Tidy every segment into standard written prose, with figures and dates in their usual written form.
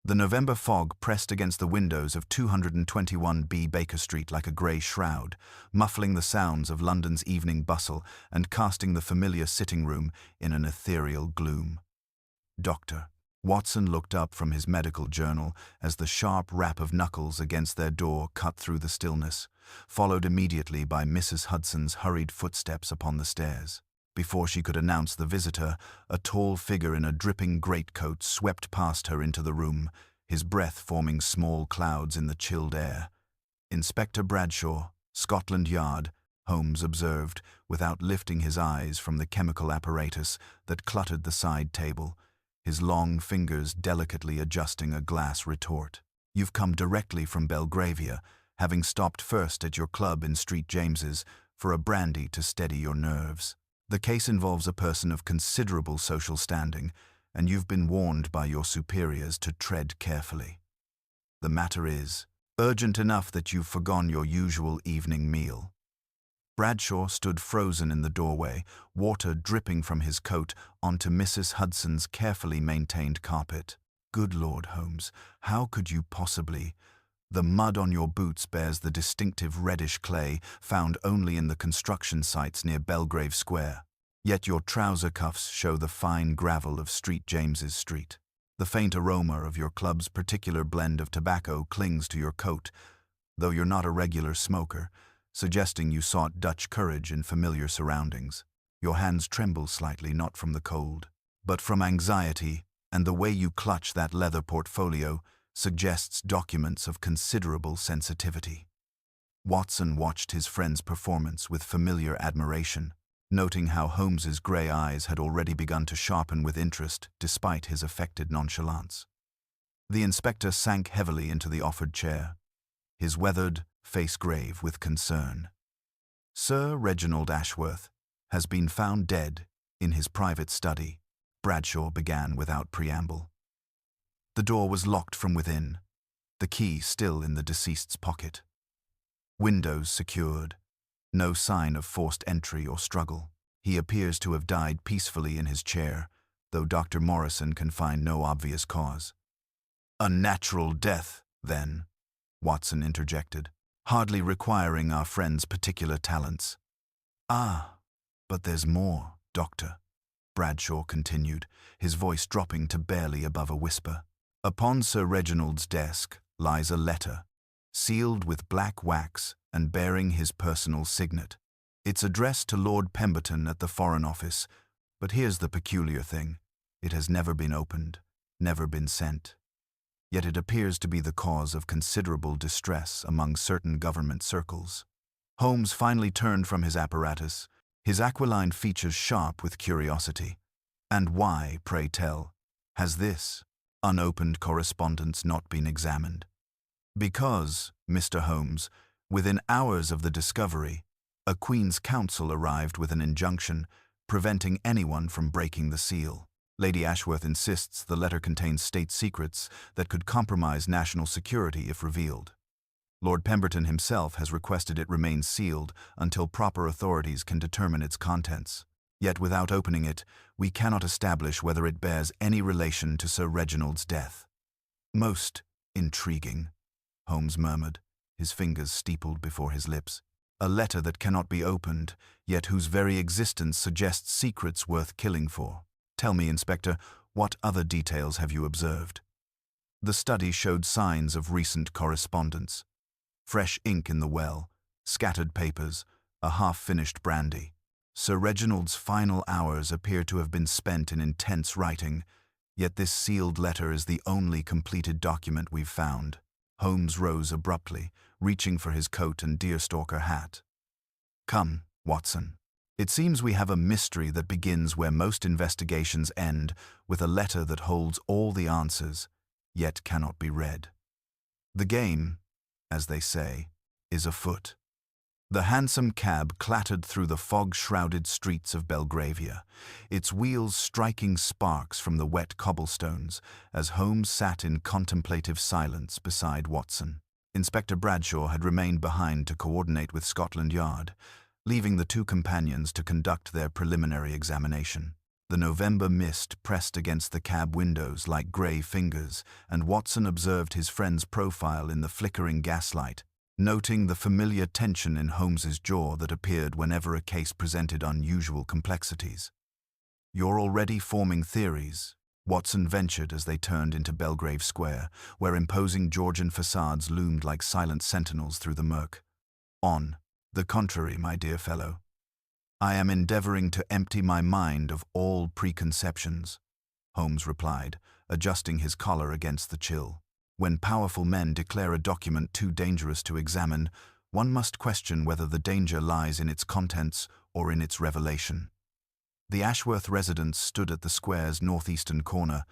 The November fog pressed against the windows of 221B Baker Street like a grey shroud, muffling the sounds of London's evening bustle and casting the familiar sitting room in an ethereal gloom. Doctor. Watson looked up from his medical journal as the sharp rap of knuckles against their door cut through the stillness, followed immediately by Mrs. Hudson's hurried footsteps upon the stairs. Before she could announce the visitor, a tall figure in a dripping greatcoat swept past her into the room, his breath forming small clouds in the chilled air. "Inspector Bradshaw, Scotland Yard," Holmes observed, without lifting his eyes from the chemical apparatus that cluttered the side table, his long fingers delicately adjusting a glass retort. "You've come directly from Belgravia, having stopped first at your club in St. James's for a brandy to steady your nerves. The case involves a person of considerable social standing, and you've been warned by your superiors to tread carefully. The matter is urgent enough that you've forgone your usual evening meal." Bradshaw stood frozen in the doorway, water dripping from his coat onto Mrs. Hudson's carefully maintained carpet. "Good Lord, Holmes, how could you possibly? The mud on your boots bears the distinctive reddish clay found only in the construction sites near Belgrave Square. Yet your trouser cuffs show the fine gravel of St. James's Street. The faint aroma of your club's particular blend of tobacco clings to your coat, though you're not a regular smoker, suggesting you sought Dutch courage in familiar surroundings. Your hands tremble slightly, not from the cold, but from anxiety, and the way you clutch that leather portfolio suggests documents of considerable sensitivity." Watson watched his friend's performance with familiar admiration, noting how Holmes's grey eyes had already begun to sharpen with interest despite his affected nonchalance. The inspector sank heavily into the offered chair, his weathered face grave with concern. "Sir Reginald Ashworth has been found dead in his private study," Bradshaw began without preamble. The door was locked from within, the key still in the deceased's pocket. Windows secured, no sign of forced entry or struggle. He appears to have died peacefully in his chair, though Dr. Morrison can find no obvious cause. "A natural death, then," Watson interjected, hardly requiring our friend's particular talents. "Ah, but there's more, Doctor," Bradshaw continued, his voice dropping to barely above a whisper. "Upon Sir Reginald's desk lies a letter, sealed with black wax and bearing his personal signet. It's addressed to Lord Pemberton at the Foreign Office, but here's the peculiar thing. It has never been opened, never been sent. Yet it appears to be the cause of considerable distress among certain government circles." Holmes finally turned from his apparatus, his aquiline features sharp with curiosity. "And why, pray tell, has this unopened correspondence not been examined?" "Because, Mr. Holmes, within hours of the discovery, a Queen's Counsel arrived with an injunction preventing anyone from breaking the seal. Lady Ashworth insists the letter contains state secrets that could compromise national security if revealed. Lord Pemberton himself has requested it remain sealed until proper authorities can determine its contents. Yet without opening it, we cannot establish whether it bears any relation to Sir Reginald's death." "Most intriguing," Holmes murmured, his fingers steepled before his lips. "A letter that cannot be opened, yet whose very existence suggests secrets worth killing for. Tell me, Inspector, what other details have you observed?" The study showed signs of recent correspondence. Fresh ink in the well, scattered papers, a half-finished brandy. Sir Reginald's final hours appear to have been spent in intense writing, yet this sealed letter is the only completed document we've found. Holmes rose abruptly, reaching for his coat and deerstalker hat. "Come, Watson. It seems we have a mystery that begins where most investigations end, with a letter that holds all the answers, yet cannot be read. The game, as they say, is afoot." The hansom cab clattered through the fog-shrouded streets of Belgravia, its wheels striking sparks from the wet cobblestones as Holmes sat in contemplative silence beside Watson. Inspector Bradshaw had remained behind to coordinate with Scotland Yard, leaving the two companions to conduct their preliminary examination. The November mist pressed against the cab windows like grey fingers, and Watson observed his friend's profile in the flickering gaslight, noting the familiar tension in Holmes's jaw that appeared whenever a case presented unusual complexities. "You're already forming theories," Watson ventured as they turned into Belgrave Square, where imposing Georgian facades loomed like silent sentinels through the murk. "On the contrary, my dear fellow. I am endeavoring to empty my mind of all preconceptions," Holmes replied, adjusting his collar against the chill. "When powerful men declare a document too dangerous to examine, one must question whether the danger lies in its contents or in its revelation." The Ashworth residence stood at the square's northeastern corner,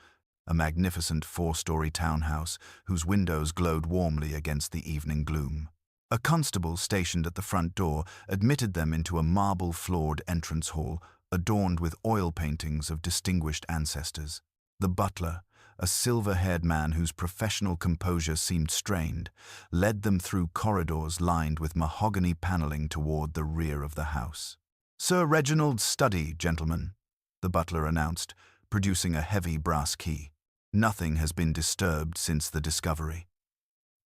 a magnificent four-story townhouse whose windows glowed warmly against the evening gloom. A constable stationed at the front door admitted them into a marble-floored entrance hall adorned with oil paintings of distinguished ancestors. The butler, a silver-haired man whose professional composure seemed strained, led them through corridors lined with mahogany paneling toward the rear of the house. "Sir Reginald's study, gentlemen," the butler announced, producing a heavy brass key. "Nothing has been disturbed since the discovery,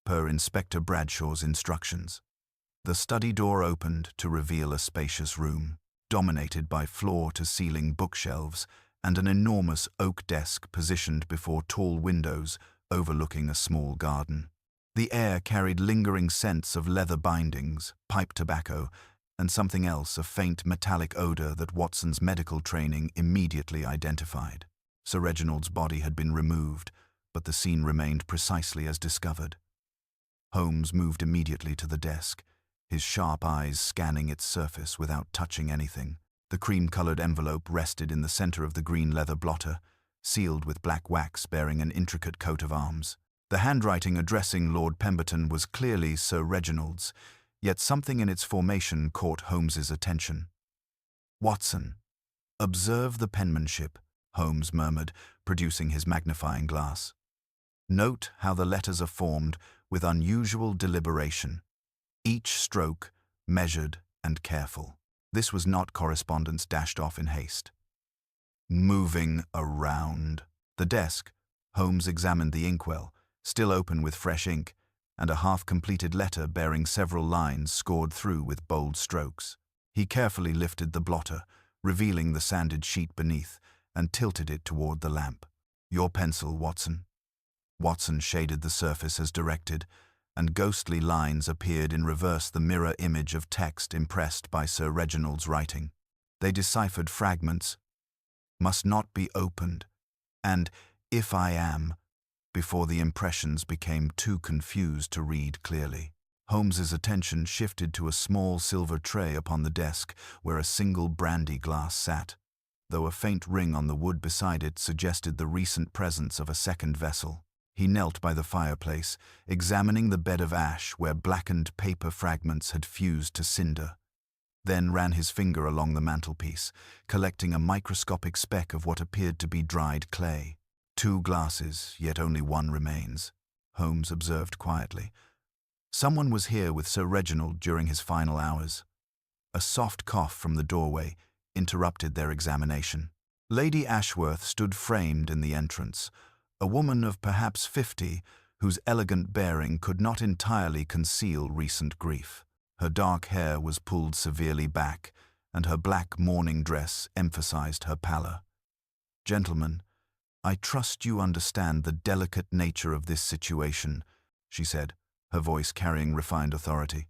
per Inspector Bradshaw's instructions." The study door opened to reveal a spacious room, dominated by floor-to-ceiling bookshelves and an enormous oak desk positioned before tall windows overlooking a small garden. The air carried lingering scents of leather bindings, pipe tobacco, and something else, a faint metallic odor that Watson's medical training immediately identified. Sir Reginald's body had been removed, but the scene remained precisely as discovered. Holmes moved immediately to the desk, his sharp eyes scanning its surface without touching anything. The cream-colored envelope rested in the center of the green leather blotter, sealed with black wax bearing an intricate coat of arms. The handwriting addressing Lord Pemberton was clearly Sir Reginald's, yet something in its formation caught Holmes's attention. "Watson, observe the penmanship," Holmes murmured, producing his magnifying glass. "Note how the letters are formed with unusual deliberation, each stroke measured and careful. This was not correspondence dashed off in haste." Moving around the desk, Holmes examined the inkwell, still open with fresh ink, and a half-completed letter bearing several lines scored through with bold strokes. He carefully lifted the blotter, revealing the sanded sheet beneath, and tilted it toward the lamp. "Your pencil, Watson." Watson shaded the surface as directed, and ghostly lines appeared in reverse the mirror image of text impressed by Sir Reginald's writing. They deciphered fragments, "must not be opened," and "if I am," before the impressions became too confused to read clearly. Holmes's attention shifted to a small silver tray upon the desk where a single brandy glass sat, though a faint ring on the wood beside it suggested the recent presence of a second vessel. He knelt by the fireplace, examining the bed of ash where blackened paper fragments had fused to cinder, then ran his finger along the mantelpiece, collecting a microscopic speck of what appeared to be dried clay. "Two glasses, yet only one remains," Holmes observed quietly. "Someone was here with Sir Reginald during his final hours." A soft cough from the doorway interrupted their examination. Lady Ashworth stood framed in the entrance, a woman of perhaps 50, whose elegant bearing could not entirely conceal recent grief. Her dark hair was pulled severely back, and her black mourning dress emphasized her pallor. "Gentlemen, I trust you understand the delicate nature of this situation," she said, her voice carrying refined authority.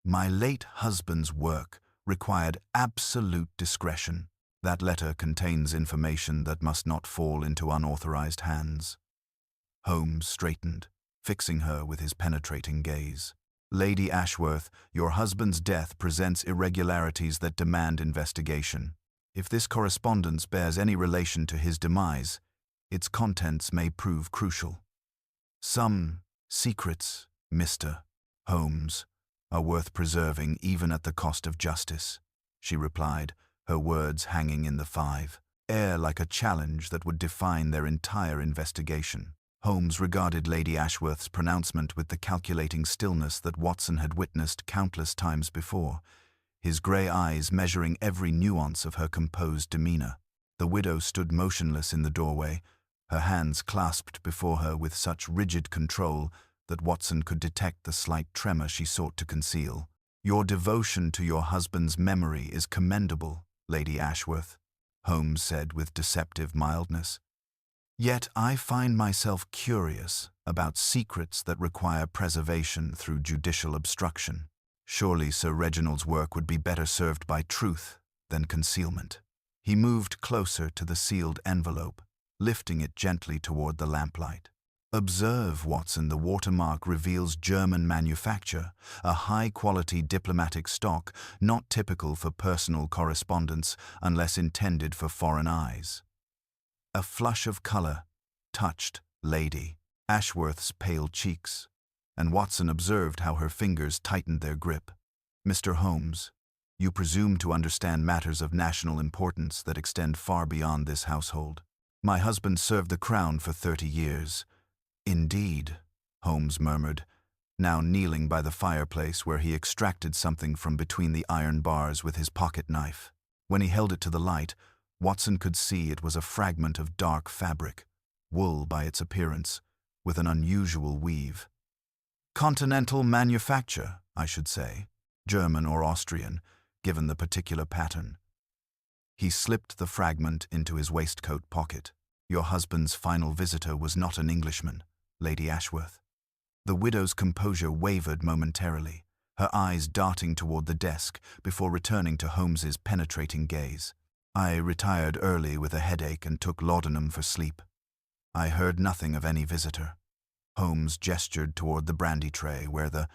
"My late husband's work required absolute discretion. That letter contains information that must not fall into unauthorized hands." Holmes straightened, fixing her with his penetrating gaze. "Lady Ashworth, your husband's death presents irregularities that demand investigation. If this correspondence bears any relation to his demise, its contents may prove crucial. Some secrets, Mr. Holmes, are worth preserving even at the cost of justice," she replied, her words hanging in the air like a challenge that would define their entire investigation. Holmes regarded Lady Ashworth's pronouncement with the calculating stillness that Watson had witnessed countless times before, his grey eyes measuring every nuance of her composed demeanor. The widow stood motionless in the doorway, her hands clasped before her with such rigid control that Watson could detect the slight tremor she sought to conceal. "Your devotion to your husband's memory is commendable, Lady Ashworth," Holmes said with deceptive mildness. "Yet I find myself curious about secrets that require preservation through judicial obstruction. Surely Sir Reginald's work would be better served by truth than concealment." He moved closer to the sealed envelope, lifting it gently toward the lamplight. "Observe, Watson, the watermark reveals German manufacture, a high-quality diplomatic stock not typical for personal correspondence unless intended for foreign eyes." A flush of color touched Lady Ashworth's pale cheeks, and Watson observed how her fingers tightened their grip. "Mr. Holmes, you presume to understand matters of national importance that extend far beyond this household. My husband served the Crown for 30 years. "Indeed," Holmes murmured, now kneeling by the fireplace where he extracted something from between the iron bars with his pocket knife. When he held it to the light, Watson could see it was a fragment of dark fabric, wool by its appearance, with an unusual weave. "Continental manufacture, I should say, German or Austrian, given the particular pattern." He slipped the fragment into his waistcoat pocket. "Your husband's final visitor was not an Englishman, Lady Ashworth." The widow's composure wavered momentarily, her eyes darting toward the desk before returning to Holmes's penetrating gaze. "I retired early with a headache and took laudanum for sleep. I heard nothing of any visitor." Holmes gestured toward the brandy tray where the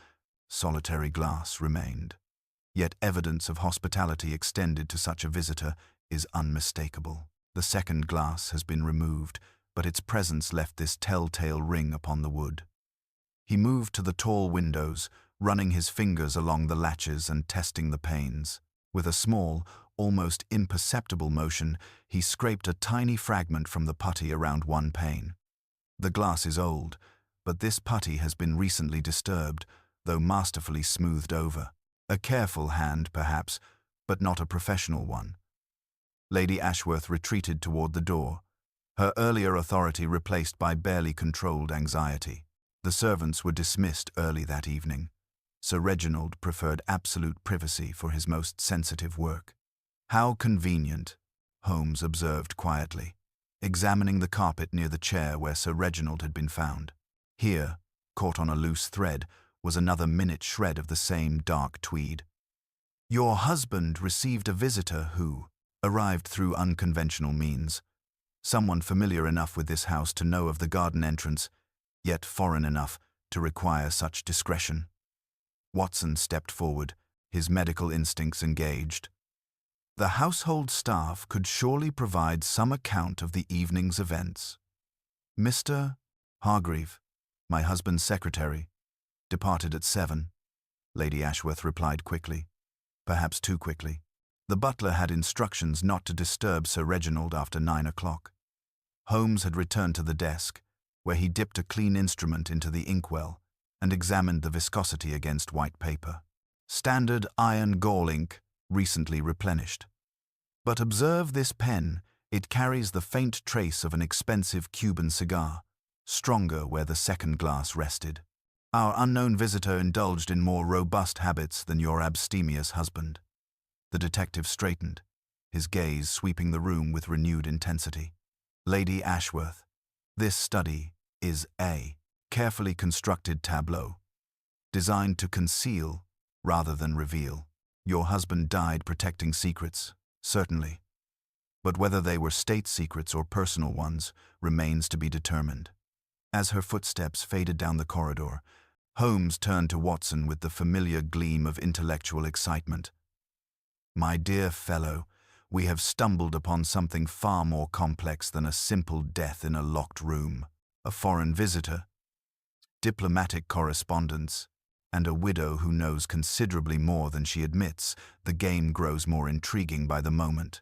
solitary glass remained. Yet evidence of hospitality extended to such a visitor is unmistakable. The second glass has been removed, but its presence left this telltale ring upon the wood. He moved to the tall windows, running his fingers along the latches and testing the panes. With a small, almost imperceptible motion, he scraped a tiny fragment from the putty around one pane. "The glass is old, but this putty has been recently disturbed, though masterfully smoothed over. A careful hand, perhaps, but not a professional one." Lady Ashworth retreated toward the door, her earlier authority replaced by barely controlled anxiety. The servants were dismissed early that evening. Sir Reginald preferred absolute privacy for his most sensitive work. "How convenient," Holmes observed quietly, examining the carpet near the chair where Sir Reginald had been found. Here, caught on a loose thread, was another minute shred of the same dark tweed. "Your husband received a visitor who arrived through unconventional means. Someone familiar enough with this house to know of the garden entrance, yet foreign enough to require such discretion." Watson stepped forward, his medical instincts engaged. "The household staff could surely provide some account of the evening's events. Mr. Hargreave, my husband's secretary, departed at 7, Lady Ashworth replied quickly, perhaps too quickly. The butler had instructions not to disturb Sir Reginald after 9 o'clock. Holmes had returned to the desk, where he dipped a clean instrument into the inkwell and examined the viscosity against white paper. Standard iron gall ink, recently replenished. But observe this pen, it carries the faint trace of an expensive Cuban cigar, stronger where the second glass rested. Our unknown visitor indulged in more robust habits than your abstemious husband." The detective straightened, his gaze sweeping the room with renewed intensity. "Lady Ashworth, this study is a carefully constructed tableau, designed to conceal rather than reveal. Your husband died protecting secrets, certainly. But whether they were state secrets or personal ones remains to be determined." As her footsteps faded down the corridor, Holmes turned to Watson with the familiar gleam of intellectual excitement. "My dear fellow, we have stumbled upon something far more complex than a simple death in a locked room. A foreign visitor, diplomatic correspondence, and a widow who knows considerably more than she admits. The game grows more intriguing by the moment."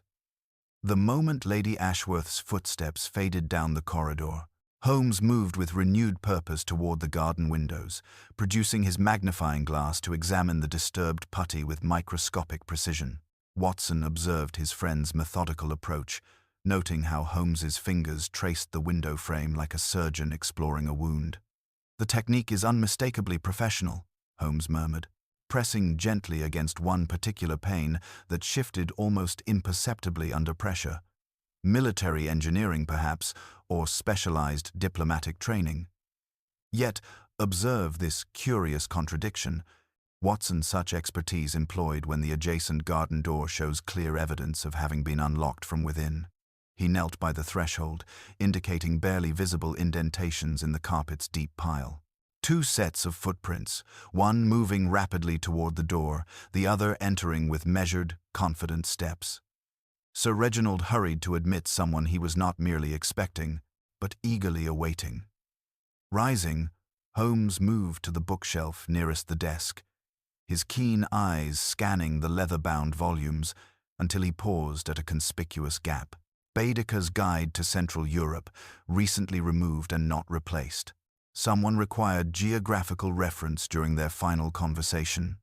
The moment Lady Ashworth's footsteps faded down the corridor, Holmes moved with renewed purpose toward the garden windows, producing his magnifying glass to examine the disturbed putty with microscopic precision. Watson observed his friend's methodical approach, noting how Holmes's fingers traced the window frame like a surgeon exploring a wound. "The technique is unmistakably professional," Holmes murmured, pressing gently against one particular pane that shifted almost imperceptibly under pressure. "Military engineering, perhaps, or specialized diplomatic training." Yet, observe this curious contradiction. Watson such expertise employed when the adjacent garden door shows clear evidence of having been unlocked from within. He knelt by the threshold, indicating barely visible indentations in the carpet's deep pile. Two sets of footprints, one moving rapidly toward the door, the other entering with measured, confident steps. Sir Reginald hurried to admit someone he was not merely expecting, but eagerly awaiting. Rising, Holmes moved to the bookshelf nearest the desk, his keen eyes scanning the leather-bound volumes until he paused at a conspicuous gap. Baedeker's Guide to Central Europe, recently removed and not replaced. Someone required geographical reference during their final conversation.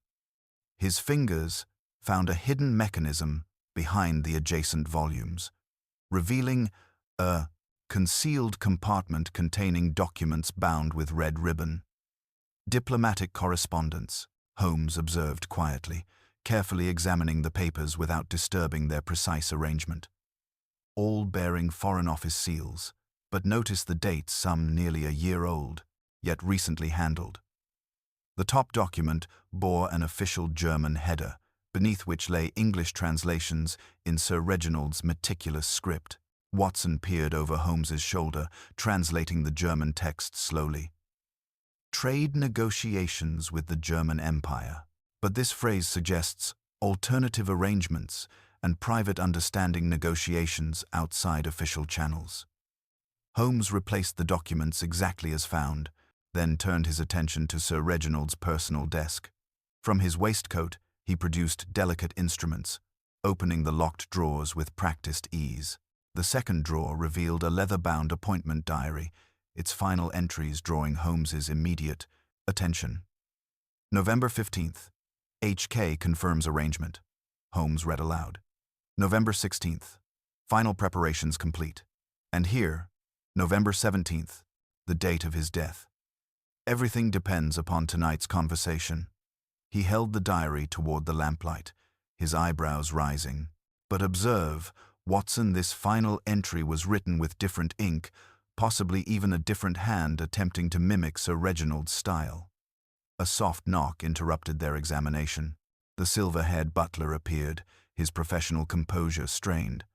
His fingers found a hidden mechanism behind the adjacent volumes, revealing a concealed compartment containing documents bound with red ribbon. "Diplomatic correspondence," Holmes observed quietly, carefully examining the papers without disturbing their precise arrangement. All bearing Foreign Office seals, but notice the dates, some nearly a year old, yet recently handled. The top document bore an official German header, beneath which lay English translations in Sir Reginald's meticulous script. Watson peered over Holmes's shoulder, translating the German text slowly. "Trade negotiations with the German Empire." But this phrase suggests alternative arrangements and private understanding negotiations outside official channels. Holmes replaced the documents exactly as found, then turned his attention to Sir Reginald's personal desk. From his waistcoat, he produced delicate instruments, opening the locked drawers with practiced ease. The second drawer revealed a leather-bound appointment diary, its final entries drawing Holmes's immediate attention. "November 15th. HK confirms arrangement," Holmes read aloud. "November 16th. Final preparations complete. And here, November 17th, the date of his death. Everything depends upon tonight's conversation." He held the diary toward the lamplight, his eyebrows rising. But observe, Watson, this final entry was written with different ink, possibly even a different hand attempting to mimic Sir Reginald's style. A soft knock interrupted their examination. The silver-haired butler appeared, his professional composure strained.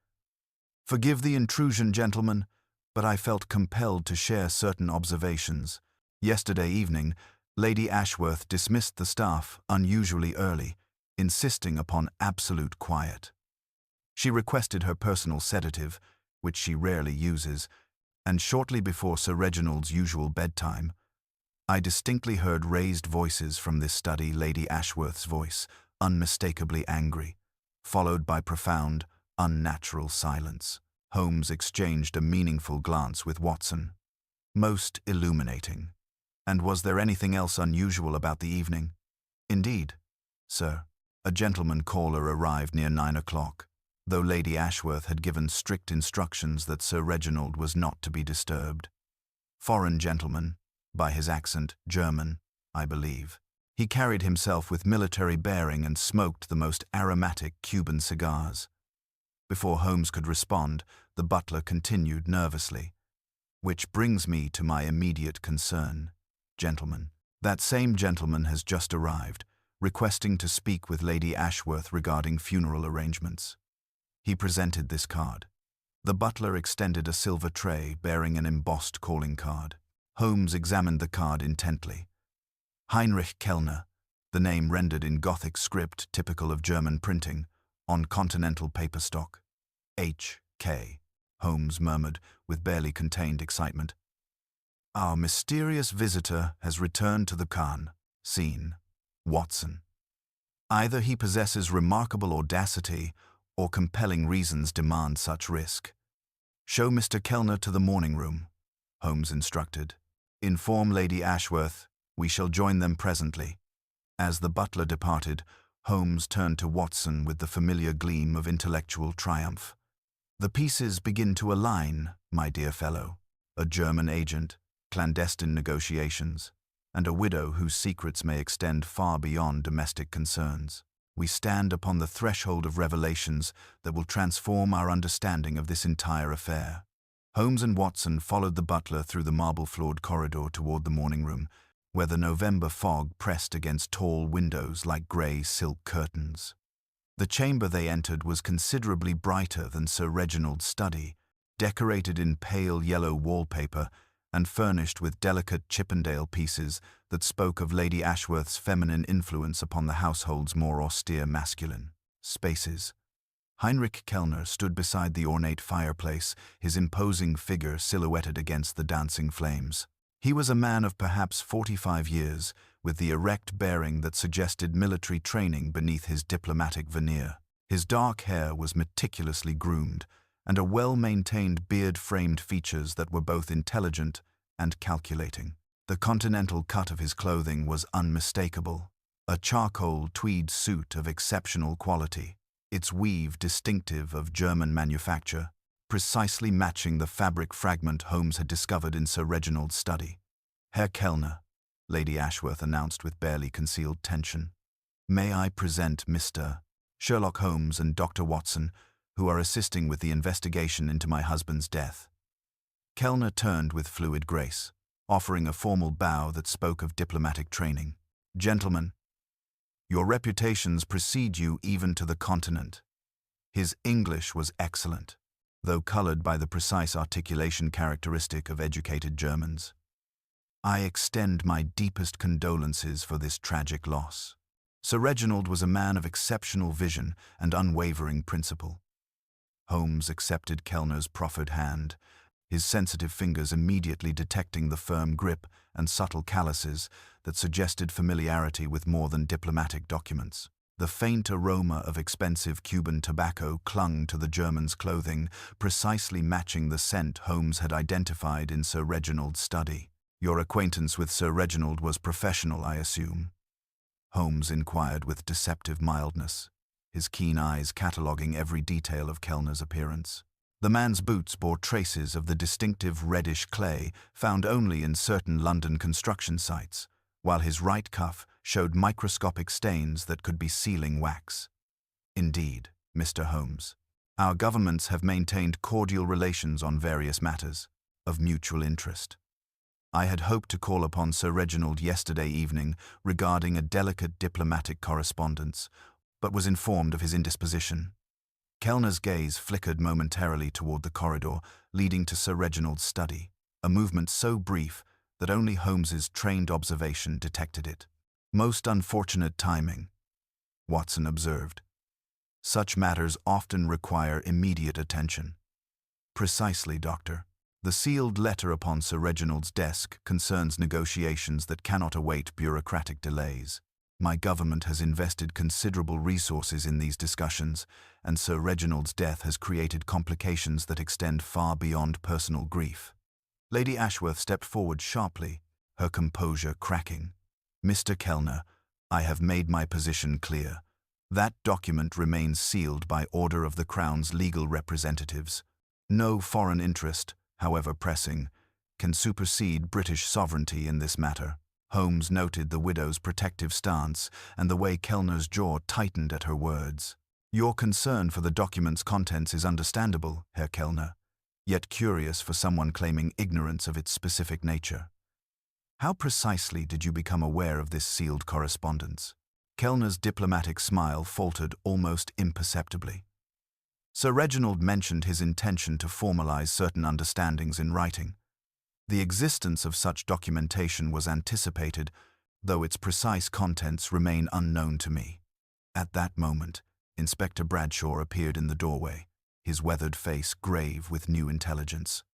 "Forgive the intrusion, gentlemen, but I felt compelled to share certain observations. Yesterday evening, Lady Ashworth dismissed the staff unusually early, insisting upon absolute quiet. She requested her personal sedative, which she rarely uses, and shortly before Sir Reginald's usual bedtime, I distinctly heard raised voices from this study, Lady Ashworth's voice, unmistakably angry, followed by profound, unnatural silence." Holmes exchanged a meaningful glance with Watson. "Most illuminating. And was there anything else unusual about the evening?" "Indeed, sir. A gentleman caller arrived near 9 o'clock, though Lady Ashworth had given strict instructions that Sir Reginald was not to be disturbed. Foreign gentleman, by his accent German, I believe. He carried himself with military bearing and smoked the most aromatic Cuban cigars." Before Holmes could respond, the butler continued nervously. "Which brings me to my immediate concern, gentlemen. That same gentleman has just arrived, requesting to speak with Lady Ashworth regarding funeral arrangements." He presented this card. The butler extended a silver tray bearing an embossed calling card. Holmes examined the card intently. Heinrich Kellner, the name rendered in Gothic script typical of German printing, on continental paper stock. "H.K.," Holmes murmured with barely contained excitement. "Our mysterious visitor has returned to the Khan. Scene, Watson. Either he possesses remarkable audacity or compelling reasons demand such risk. Show Mr. Kellner to the morning room," Holmes instructed. "Inform Lady Ashworth. We shall join them presently." As the butler departed, Holmes turned to Watson with the familiar gleam of intellectual triumph. The pieces begin to align, my dear fellow. A German agent, clandestine negotiations, and a widow whose secrets may extend far beyond domestic concerns. We stand upon the threshold of revelations that will transform our understanding of this entire affair. Holmes and Watson followed the butler through the marble-floored corridor toward the morning room, where the November fog pressed against tall windows like grey silk curtains. The chamber they entered was considerably brighter than Sir Reginald's study, decorated in pale yellow wallpaper and furnished with delicate Chippendale pieces that spoke of Lady Ashworth's feminine influence upon the household's more austere masculine spaces. Heinrich Kellner stood beside the ornate fireplace, his imposing figure silhouetted against the dancing flames. He was a man of perhaps 45 years, with the erect bearing that suggested military training beneath his diplomatic veneer. His dark hair was meticulously groomed, and a well-maintained beard framed features that were both intelligent and calculating. The continental cut of his clothing was unmistakable, a charcoal tweed suit of exceptional quality, its weave distinctive of German manufacture, precisely matching the fabric fragment Holmes had discovered in Sir Reginald's study. Herr Kellner, Lady Ashworth announced with barely concealed tension. May I present Mr. Sherlock Holmes and Dr. Watson, who are assisting with the investigation into my husband's death. Kellner turned with fluid grace, offering a formal bow that spoke of diplomatic training. Gentlemen, your reputations precede you even to the continent. His English was excellent, though colored by the precise articulation characteristic of educated Germans. I extend my deepest condolences for this tragic loss. Sir Reginald was a man of exceptional vision and unwavering principle. Holmes accepted Kellner's proffered hand, his sensitive fingers immediately detecting the firm grip and subtle calluses that suggested familiarity with more than diplomatic documents. The faint aroma of expensive Cuban tobacco clung to the German's clothing, precisely matching the scent Holmes had identified in Sir Reginald's study. Your acquaintance with Sir Reginald was professional, I assume? Holmes inquired with deceptive mildness, his keen eyes cataloguing every detail of Kellner's appearance. The man's boots bore traces of the distinctive reddish clay found only in certain London construction sites, while his right cuff showed microscopic stains that could be sealing wax. Indeed, Mr. Holmes, our governments have maintained cordial relations on various matters of mutual interest. I had hoped to call upon Sir Reginald yesterday evening regarding a delicate diplomatic correspondence, but was informed of his indisposition. Kellner's gaze flickered momentarily toward the corridor leading to Sir Reginald's study, a movement so brief that only Holmes's trained observation detected it. Most unfortunate timing, Watson observed. Such matters often require immediate attention. Precisely, Doctor. The sealed letter upon Sir Reginald's desk concerns negotiations that cannot await bureaucratic delays. My government has invested considerable resources in these discussions, and Sir Reginald's death has created complications that extend far beyond personal grief. Lady Ashworth stepped forward sharply, her composure cracking. Mr. Kellner, I have made my position clear. That document remains sealed by order of the Crown's legal representatives. No foreign interest, however pressing, can supersede British sovereignty in this matter. Holmes noted the widow's protective stance and the way Kellner's jaw tightened at her words. Your concern for the document's contents is understandable, Herr Kellner, yet curious for someone claiming ignorance of its specific nature. How precisely did you become aware of this sealed correspondence? Kellner's diplomatic smile faltered almost imperceptibly. Sir Reginald mentioned his intention to formalize certain understandings in writing. The existence of such documentation was anticipated, though its precise contents remain unknown to me. At that moment, Inspector Bradshaw appeared in the doorway, his weathered face grave with new intelligence.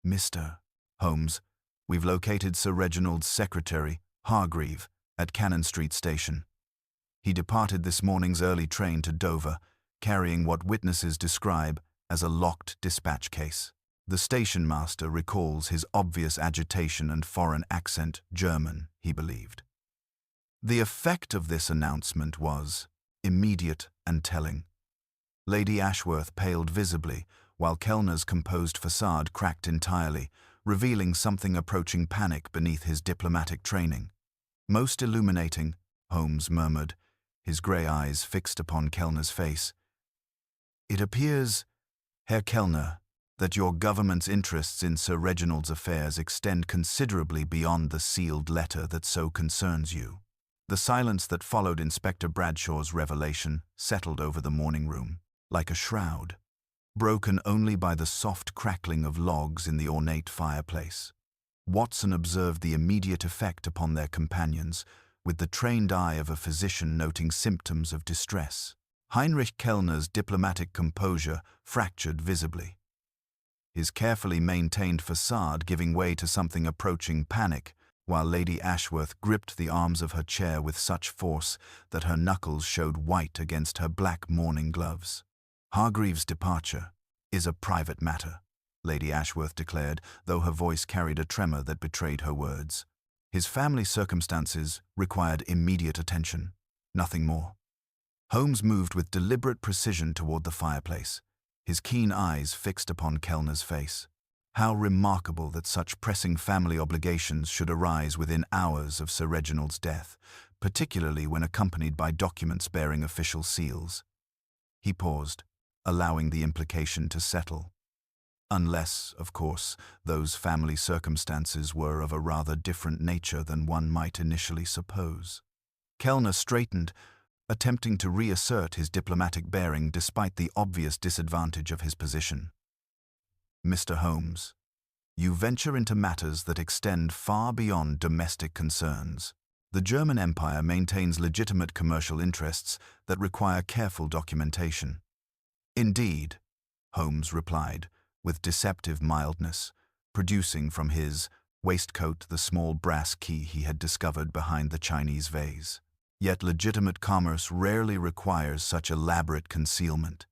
Mr. Holmes, we've located Sir Reginald's secretary, Hargreave, at Cannon Street Station. He departed this morning's early train to Dover, carrying what witnesses describe as a locked dispatch case. The station master recalls his obvious agitation and foreign accent, German, he believed. The effect of this announcement was immediate and telling. Lady Ashworth paled visibly, while Kellner's composed facade cracked entirely, revealing something approaching panic beneath his diplomatic training. "Most illuminating," Holmes murmured, his grey eyes fixed upon Kellner's face. "It appears, Herr Kellner, that your government's interests in Sir Reginald's affairs extend considerably beyond the sealed letter that so concerns you." The silence that followed Inspector Bradshaw's revelation settled over the morning room, like a shroud, broken only by the soft crackling of logs in the ornate fireplace. Watson observed the immediate effect upon their companions, with the trained eye of a physician noting symptoms of distress. Heinrich Kellner's diplomatic composure fractured visibly, his carefully maintained facade giving way to something approaching panic, while Lady Ashworth gripped the arms of her chair with such force that her knuckles showed white against her black mourning gloves. "Hargreaves' departure is a private matter," Lady Ashworth declared, though her voice carried a tremor that betrayed her words. "His family circumstances required immediate attention, nothing more." Holmes moved with deliberate precision toward the fireplace, his keen eyes fixed upon Kellner's face. How remarkable that such pressing family obligations should arise within hours of Sir Reginald's death, particularly when accompanied by documents bearing official seals. He paused, allowing the implication to settle. Unless, of course, those family circumstances were of a rather different nature than one might initially suppose. Kellner straightened, attempting to reassert his diplomatic bearing despite the obvious disadvantage of his position. "Mr. Holmes, you venture into matters that extend far beyond domestic concerns. The German Empire maintains legitimate commercial interests that require careful documentation." "Indeed," Holmes replied, with deceptive mildness, producing from his waistcoat the small brass key he had discovered behind the Chinese vase. "Yet legitimate commerce rarely requires such elaborate concealment."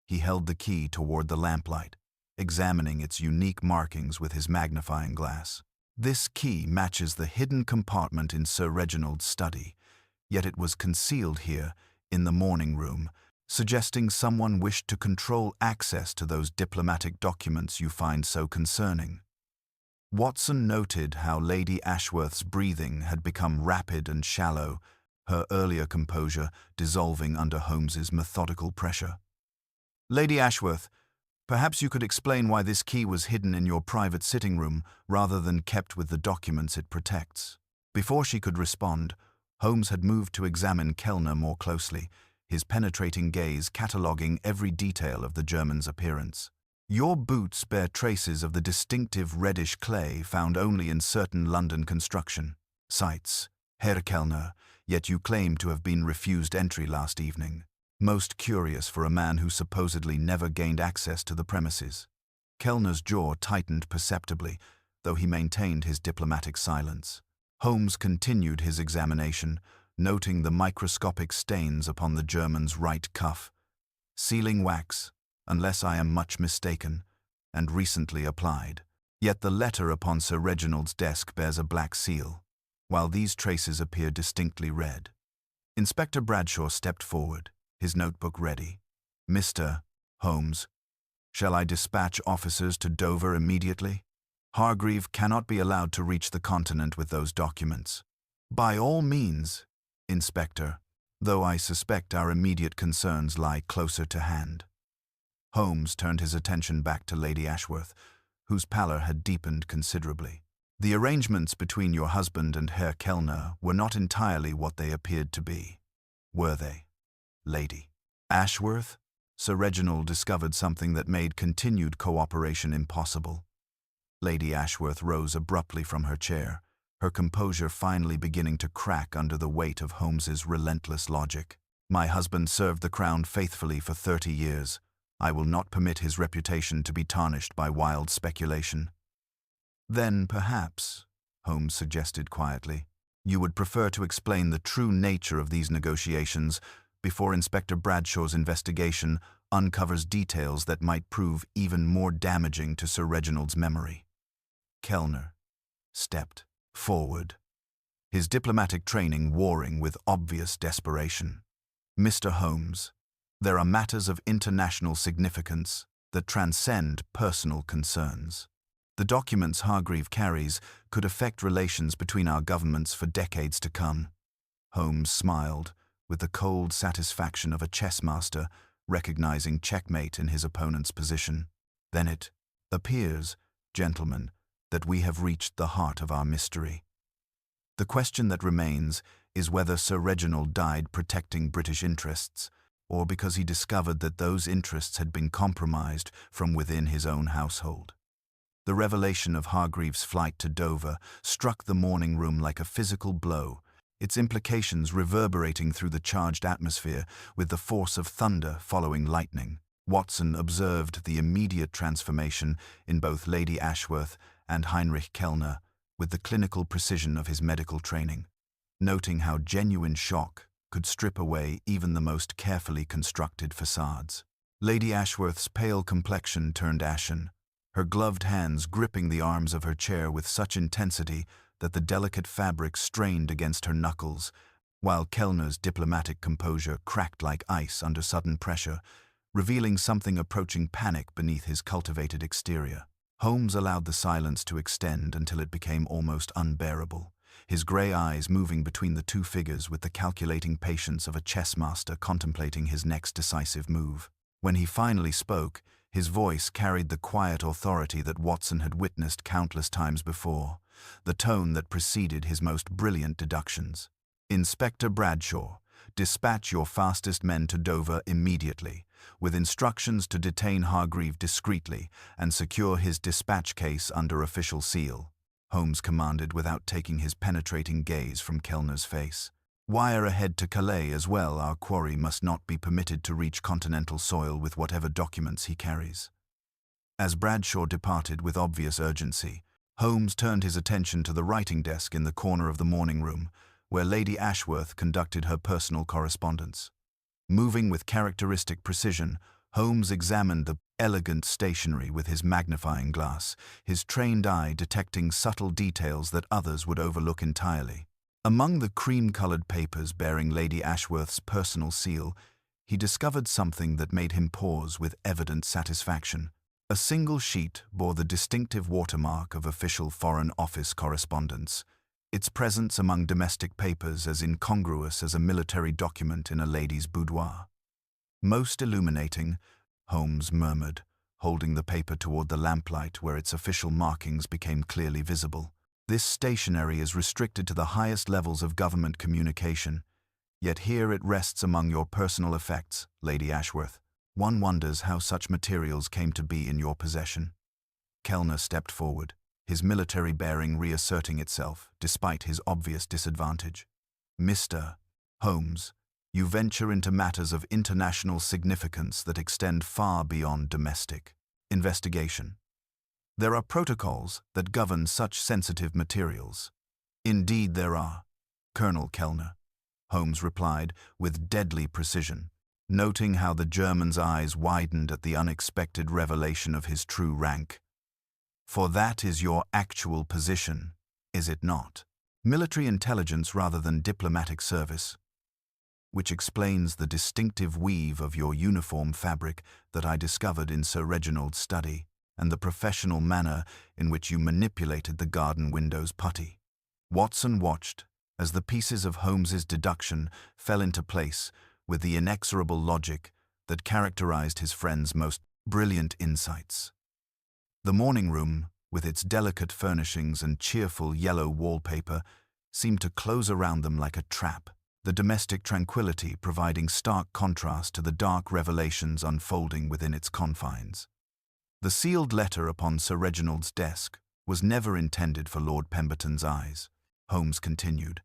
He held the key toward the lamplight, examining its unique markings with his magnifying glass. "This key matches the hidden compartment in Sir Reginald's study, yet it was concealed here in the morning room, suggesting someone wished to control access to those diplomatic documents you find so concerning." Watson noted how Lady Ashworth's breathing had become rapid and shallow, her earlier composure dissolving under Holmes's methodical pressure. "Lady Ashworth, perhaps you could explain why this key was hidden in your private sitting room rather than kept with the documents it protects." Before she could respond, Holmes had moved to examine Kellner more closely, his penetrating gaze cataloguing every detail of the German's appearance. "Your boots bear traces of the distinctive reddish clay found only in certain London construction sites, Herr Kellner, yet you claim to have been refused entry last evening. Most curious for a man who supposedly never gained access to the premises." Kellner's jaw tightened perceptibly, though he maintained his diplomatic silence. Holmes continued his examination, noting the microscopic stains upon the German's right cuff. "Sealing wax, unless I am much mistaken, and recently applied. Yet the letter upon Sir Reginald's desk bears a black seal, while these traces appear distinctly red." Inspector Bradshaw stepped forward, his notebook ready. "Mr. Holmes, shall I dispatch officers to Dover immediately? Hargreave cannot be allowed to reach the continent with those documents." "By all means, Inspector, though I suspect our immediate concerns lie closer to hand." Holmes turned his attention back to Lady Ashworth, whose pallor had deepened considerably. "The arrangements between your husband and Herr Kellner were not entirely what they appeared to be, were they, Lady Ashworth?" Sir Reginald discovered something that made continued cooperation impossible. Lady Ashworth rose abruptly from her chair, her composure finally beginning to crack under the weight of Holmes's relentless logic. "My husband served the Crown faithfully for 30 years. I will not permit his reputation to be tarnished by wild speculation." "Then, perhaps," Holmes suggested quietly, "you would prefer to explain the true nature of these negotiations before Inspector Bradshaw's investigation uncovers details that might prove even more damaging to Sir Reginald's memory." Kellner stepped forward, his diplomatic training warring with obvious desperation. "Mr. Holmes, there are matters of international significance that transcend personal concerns. The documents Hargreave carries could affect relations between our governments for decades to come. Holmes smiled, with the cold satisfaction of a chess master recognizing checkmate in his opponent's position. Then it appears, gentlemen, that we have reached the heart of our mystery. The question that remains is whether Sir Reginald died protecting British interests, or because he discovered that those interests had been compromised from within his own household. The revelation of Hargreaves' flight to Dover struck the morning room like a physical blow, its implications reverberating through the charged atmosphere with the force of thunder following lightning. Watson observed the immediate transformation in both Lady Ashworth and Heinrich Kellner with the clinical precision of his medical training, noting how genuine shock could strip away even the most carefully constructed facades. Lady Ashworth's pale complexion turned ashen, her gloved hands gripping the arms of her chair with such intensity that the delicate fabric strained against her knuckles, while Kellner's diplomatic composure cracked like ice under sudden pressure, revealing something approaching panic beneath his cultivated exterior. Holmes allowed the silence to extend until it became almost unbearable, his grey eyes moving between the two figures with the calculating patience of a chess master contemplating his next decisive move. When he finally spoke, his voice carried the quiet authority that Watson had witnessed countless times before, the tone that preceded his most brilliant deductions. "Inspector Bradshaw, dispatch your fastest men to Dover immediately, with instructions to detain Hargreave discreetly and secure his dispatch case under official seal," Holmes commanded without taking his penetrating gaze from Kellner's face. "Wire ahead to Calais as well. Our quarry must not be permitted to reach continental soil with whatever documents he carries." As Bradshaw departed with obvious urgency, Holmes turned his attention to the writing desk in the corner of the morning room, where Lady Ashworth conducted her personal correspondence. Moving with characteristic precision, Holmes examined the elegant stationery with his magnifying glass, his trained eye detecting subtle details that others would overlook entirely. Among the cream-colored papers bearing Lady Ashworth's personal seal, he discovered something that made him pause with evident satisfaction. A single sheet bore the distinctive watermark of official Foreign Office correspondence, its presence among domestic papers as incongruous as a military document in a lady's boudoir. "Most illuminating," Holmes murmured, holding the paper toward the lamplight where its official markings became clearly visible. "This stationery is restricted to the highest levels of government communication, yet here it rests among your personal effects, Lady Ashworth. One wonders how such materials came to be in your possession." Kellner stepped forward, his military bearing reasserting itself despite his obvious disadvantage. "Mr. Holmes, you venture into matters of international significance that extend far beyond domestic investigation. There are protocols that govern such sensitive materials." "Indeed there are, Colonel Kellner," Holmes replied with deadly precision, noting how the German's eyes widened at the unexpected revelation of his true rank. "For that is your actual position, is it not? Military intelligence rather than diplomatic service, which explains the distinctive weave of your uniform fabric that I discovered in Sir Reginald's study, and the professional manner in which you manipulated the garden window's putty." Watson watched as the pieces of Holmes's deduction fell into place with the inexorable logic that characterized his friend's most brilliant insights. The morning room, with its delicate furnishings and cheerful yellow wallpaper, seemed to close around them like a trap, the domestic tranquility providing stark contrast to the dark revelations unfolding within its confines. The sealed letter upon Sir Reginald's desk was never intended for Lord Pemberton's eyes, Holmes continued,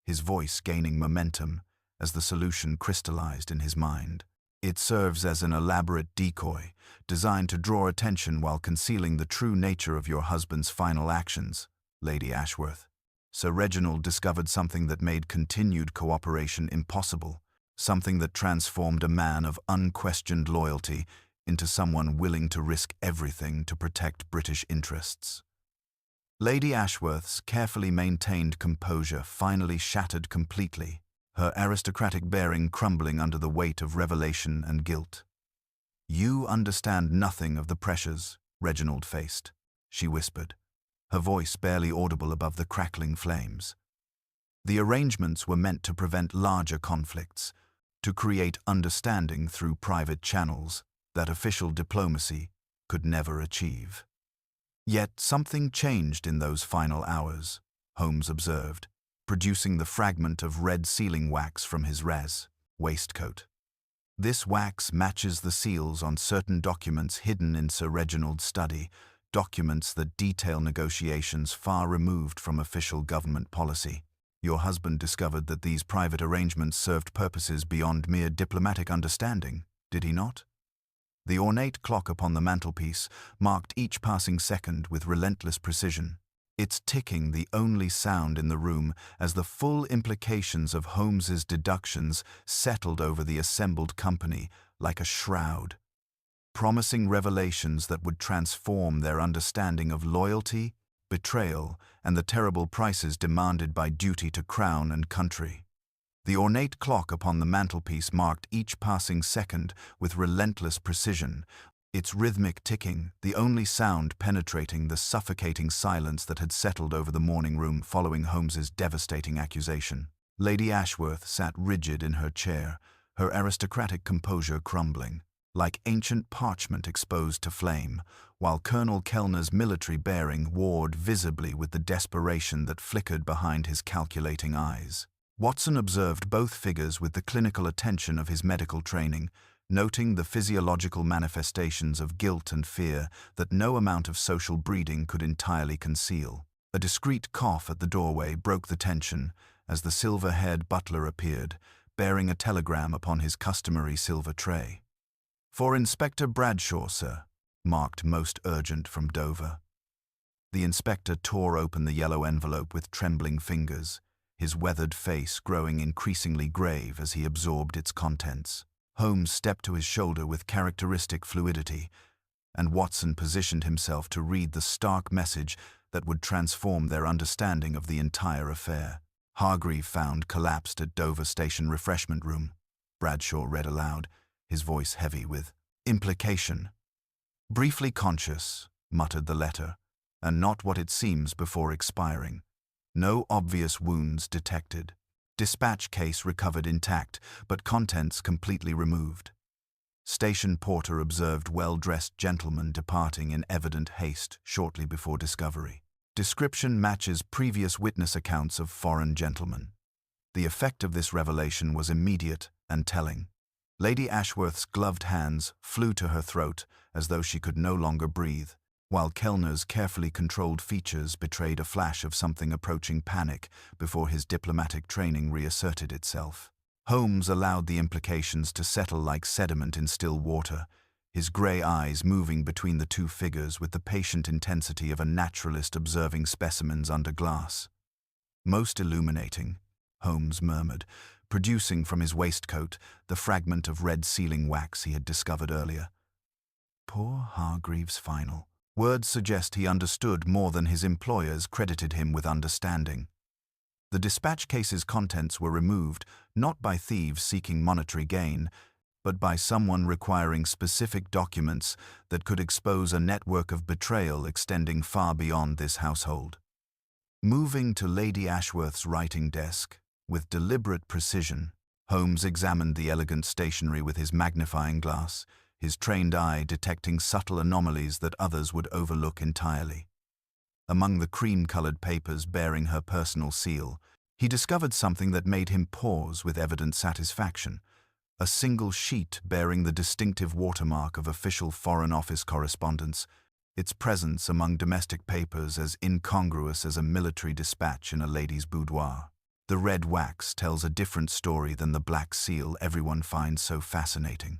his voice gaining momentum as the solution crystallized in his mind. "It serves as an elaborate decoy, designed to draw attention while concealing the true nature of your husband's final actions, Lady Ashworth. Sir Reginald discovered something that made continued cooperation impossible, something that transformed a man of unquestioned loyalty into someone willing to risk everything to protect British interests." Lady Ashworth's carefully maintained composure finally shattered completely, her aristocratic bearing crumbling under the weight of revelation and guilt. "You understand nothing of the pressures Reginald faced," she whispered, her voice barely audible above the crackling flames. The arrangements were meant to prevent larger conflicts, to create understanding through private channels that official diplomacy could never achieve. Yet something changed in those final hours, Holmes observed, producing the fragment of red sealing wax from his waistcoat. This wax matches the seals on certain documents hidden in Sir Reginald's study, documents that detail negotiations far removed from official government policy. Your husband discovered that these private arrangements served purposes beyond mere diplomatic understanding, did he not? The ornate clock upon the mantelpiece marked each passing second with relentless precision, its ticking the only sound in the room as the full implications of Holmes's deductions settled over the assembled company like a shroud, promising revelations that would transform their understanding of loyalty, betrayal, and the terrible prices demanded by duty to crown and country. The ornate clock upon the mantelpiece marked each passing second with relentless precision, its rhythmic ticking the only sound penetrating the suffocating silence that had settled over the morning room following Holmes's devastating accusation. Lady Ashworth sat rigid in her chair, her aristocratic composure crumbling, like ancient parchment exposed to flame, while Colonel Kellner's military bearing warred visibly with the desperation that flickered behind his calculating eyes. Watson observed both figures with the clinical attention of his medical training, noting the physiological manifestations of guilt and fear that no amount of social breeding could entirely conceal. A discreet cough at the doorway broke the tension as the silver-haired butler appeared, bearing a telegram upon his customary silver tray. "For Inspector Bradshaw, sir," marked most urgent from Dover. The inspector tore open the yellow envelope with trembling fingers, his weathered face growing increasingly grave as he absorbed its contents. Holmes stepped to his shoulder with characteristic fluidity, and Watson positioned himself to read the stark message that would transform their understanding of the entire affair. "Hargreave found collapsed at Dover Station refreshment room," Bradshaw read aloud, his voice heavy with implication. "Briefly conscious," muttered the letter, "and not what it seems before expiring. No obvious wounds detected. Dispatch case recovered intact, but contents completely removed. Station porter observed well-dressed gentleman departing in evident haste shortly before discovery. Description matches previous witness accounts of foreign gentlemen." The effect of this revelation was immediate and telling. Lady Ashworth's gloved hands flew to her throat as though she could no longer breathe, while Kellner's carefully controlled features betrayed a flash of something approaching panic before his diplomatic training reasserted itself. Holmes allowed the implications to settle like sediment in still water, his grey eyes moving between the two figures with the patient intensity of a naturalist observing specimens under glass. "Most illuminating," Holmes murmured, producing from his waistcoat the fragment of red sealing wax he had discovered earlier. Poor Hargreave's final. Words suggest he understood more than his employers credited him with understanding. The dispatch case's contents were removed not by thieves seeking monetary gain, but by someone requiring specific documents that could expose a network of betrayal extending far beyond this household. Moving to Lady Ashworth's writing desk, with deliberate precision, Holmes examined the elegant stationery with his magnifying glass, his trained eye detecting subtle anomalies that others would overlook entirely. Among the cream-colored papers bearing her personal seal, he discovered something that made him pause with evident satisfaction: a single sheet bearing the distinctive watermark of official Foreign Office correspondence, its presence among domestic papers as incongruous as a military dispatch in a lady's boudoir. The red wax tells a different story than the black seal everyone finds so fascinating,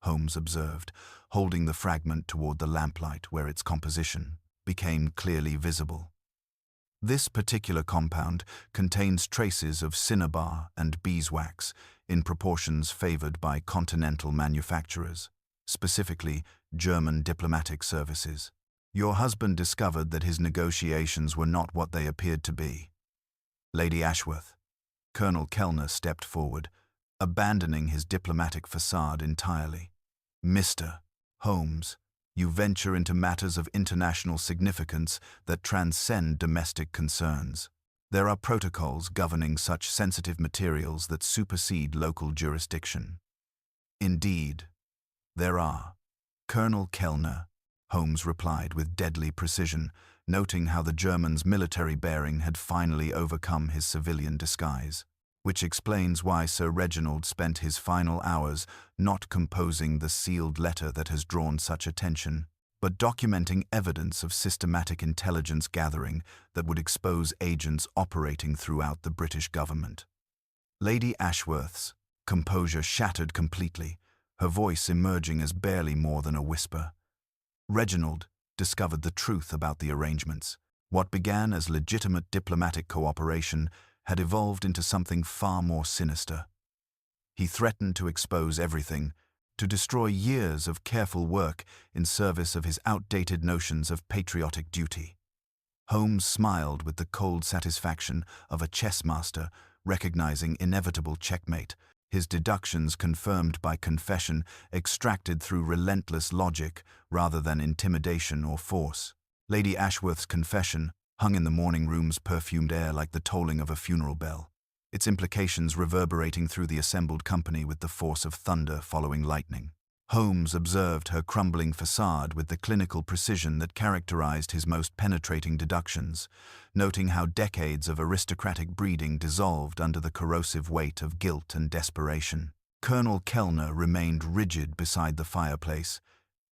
Holmes observed, holding the fragment toward the lamplight where its composition became clearly visible. This particular compound contains traces of cinnabar and beeswax in proportions favored by continental manufacturers, specifically German diplomatic services. Your husband discovered that his negotiations were not what they appeared to be. Lady Ashworth. Colonel Kellner stepped forward, abandoning his diplomatic facade entirely. "Mr. Holmes, you venture into matters of international significance that transcend domestic concerns. There are protocols governing such sensitive materials that supersede local jurisdiction. Indeed, there are. Colonel Kellner, Holmes replied with deadly precision, noting how the German's military bearing had finally overcome his civilian disguise, which explains why Sir Reginald spent his final hours not composing the sealed letter that has drawn such attention, but documenting evidence of systematic intelligence gathering that would expose agents operating throughout the British government. Lady Ashworth's composure shattered completely, her voice emerging as barely more than a whisper. Reginald discovered the truth about the arrangements. What began as legitimate diplomatic cooperation had evolved into something far more sinister. He threatened to expose everything, to destroy years of careful work in service of his outdated notions of patriotic duty. Holmes smiled with the cold satisfaction of a chess master recognizing inevitable checkmate, his deductions confirmed by confession extracted through relentless logic rather than intimidation or force. Lady Ashworth's confession hung in the morning room's perfumed air like the tolling of a funeral bell, its implications reverberating through the assembled company with the force of thunder following lightning. Holmes observed her crumbling facade with the clinical precision that characterized his most penetrating deductions, noting how decades of aristocratic breeding dissolved under the corrosive weight of guilt and desperation. Colonel Kellner remained rigid beside the fireplace,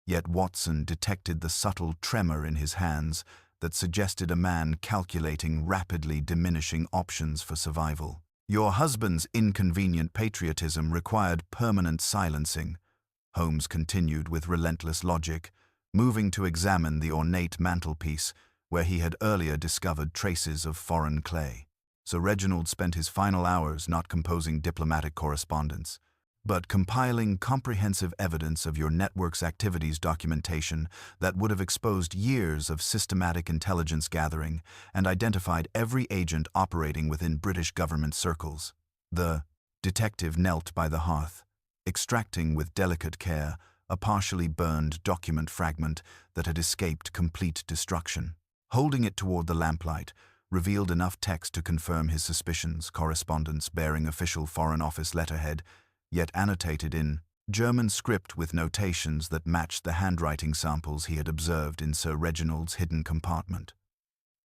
yet Watson detected the subtle tremor in his hands that suggested a man calculating rapidly diminishing options for survival. Your husband's inconvenient patriotism required permanent silencing, Holmes continued with relentless logic, moving to examine the ornate mantelpiece where he had earlier discovered traces of foreign clay. Sir Reginald spent his final hours not composing diplomatic correspondence, but compiling comprehensive evidence of your network's activities documentation that would have exposed years of systematic intelligence gathering and identified every agent operating within British government circles. The detective knelt by the hearth, extracting with delicate care a partially burned document fragment that had escaped complete destruction. Holding it toward the lamplight, revealed enough text to confirm his suspicions, correspondence bearing official Foreign Office letterhead, yet annotated in German script with notations that matched the handwriting samples he had observed in Sir Reginald's hidden compartment.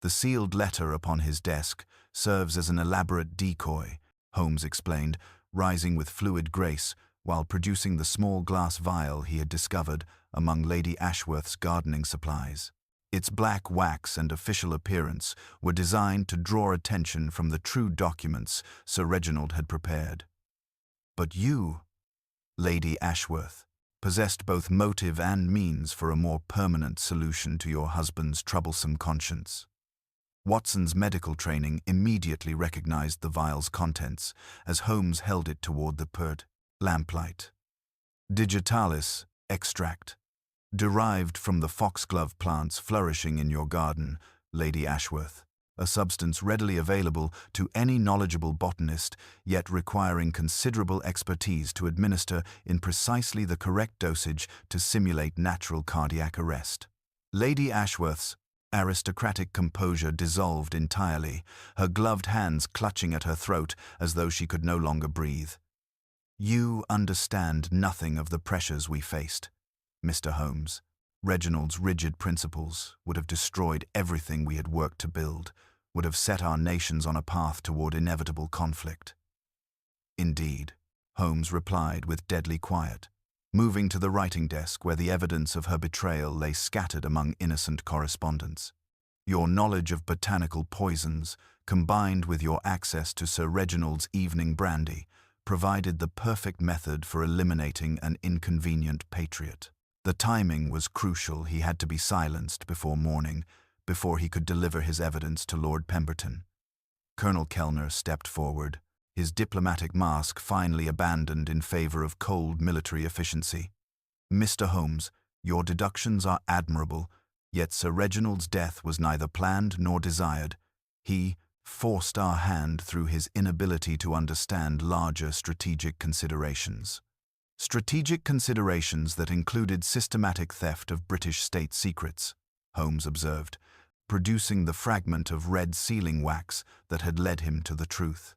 The sealed letter upon his desk serves as an elaborate decoy, Holmes explained, rising with fluid grace while producing the small glass vial he had discovered among Lady Ashworth's gardening supplies. Its black wax and official appearance were designed to draw attention from the true documents Sir Reginald had prepared. But you, Lady Ashworth, possessed both motive and means for a more permanent solution to your husband's troublesome conscience. Watson's medical training immediately recognized the vial's contents as Holmes held it toward the pert lamplight. Digitalis extract, derived from the foxglove plants flourishing in your garden, Lady Ashworth, a substance readily available to any knowledgeable botanist, yet requiring considerable expertise to administer in precisely the correct dosage to simulate natural cardiac arrest. Lady Ashworth's aristocratic composure dissolved entirely, her gloved hands clutching at her throat as though she could no longer breathe. You understand nothing of the pressures we faced, Mr. Holmes. Reginald's rigid principles would have destroyed everything we had worked to build, would have set our nations on a path toward inevitable conflict. Indeed, Holmes replied with deadly quiet, moving to the writing desk where the evidence of her betrayal lay scattered among innocent correspondence. Your knowledge of botanical poisons, combined with your access to Sir Reginald's evening brandy, provided the perfect method for eliminating an inconvenient patriot. The timing was crucial. He had to be silenced before morning, before he could deliver his evidence to Lord Pemberton. Colonel Kellner stepped forward, his diplomatic mask finally abandoned in favor of cold military efficiency. Mr. Holmes, your deductions are admirable, yet Sir Reginald's death was neither planned nor desired. He forced our hand through his inability to understand larger strategic considerations. Strategic considerations that included systematic theft of British state secrets, Holmes observed, producing the fragment of red sealing wax that had led him to the truth.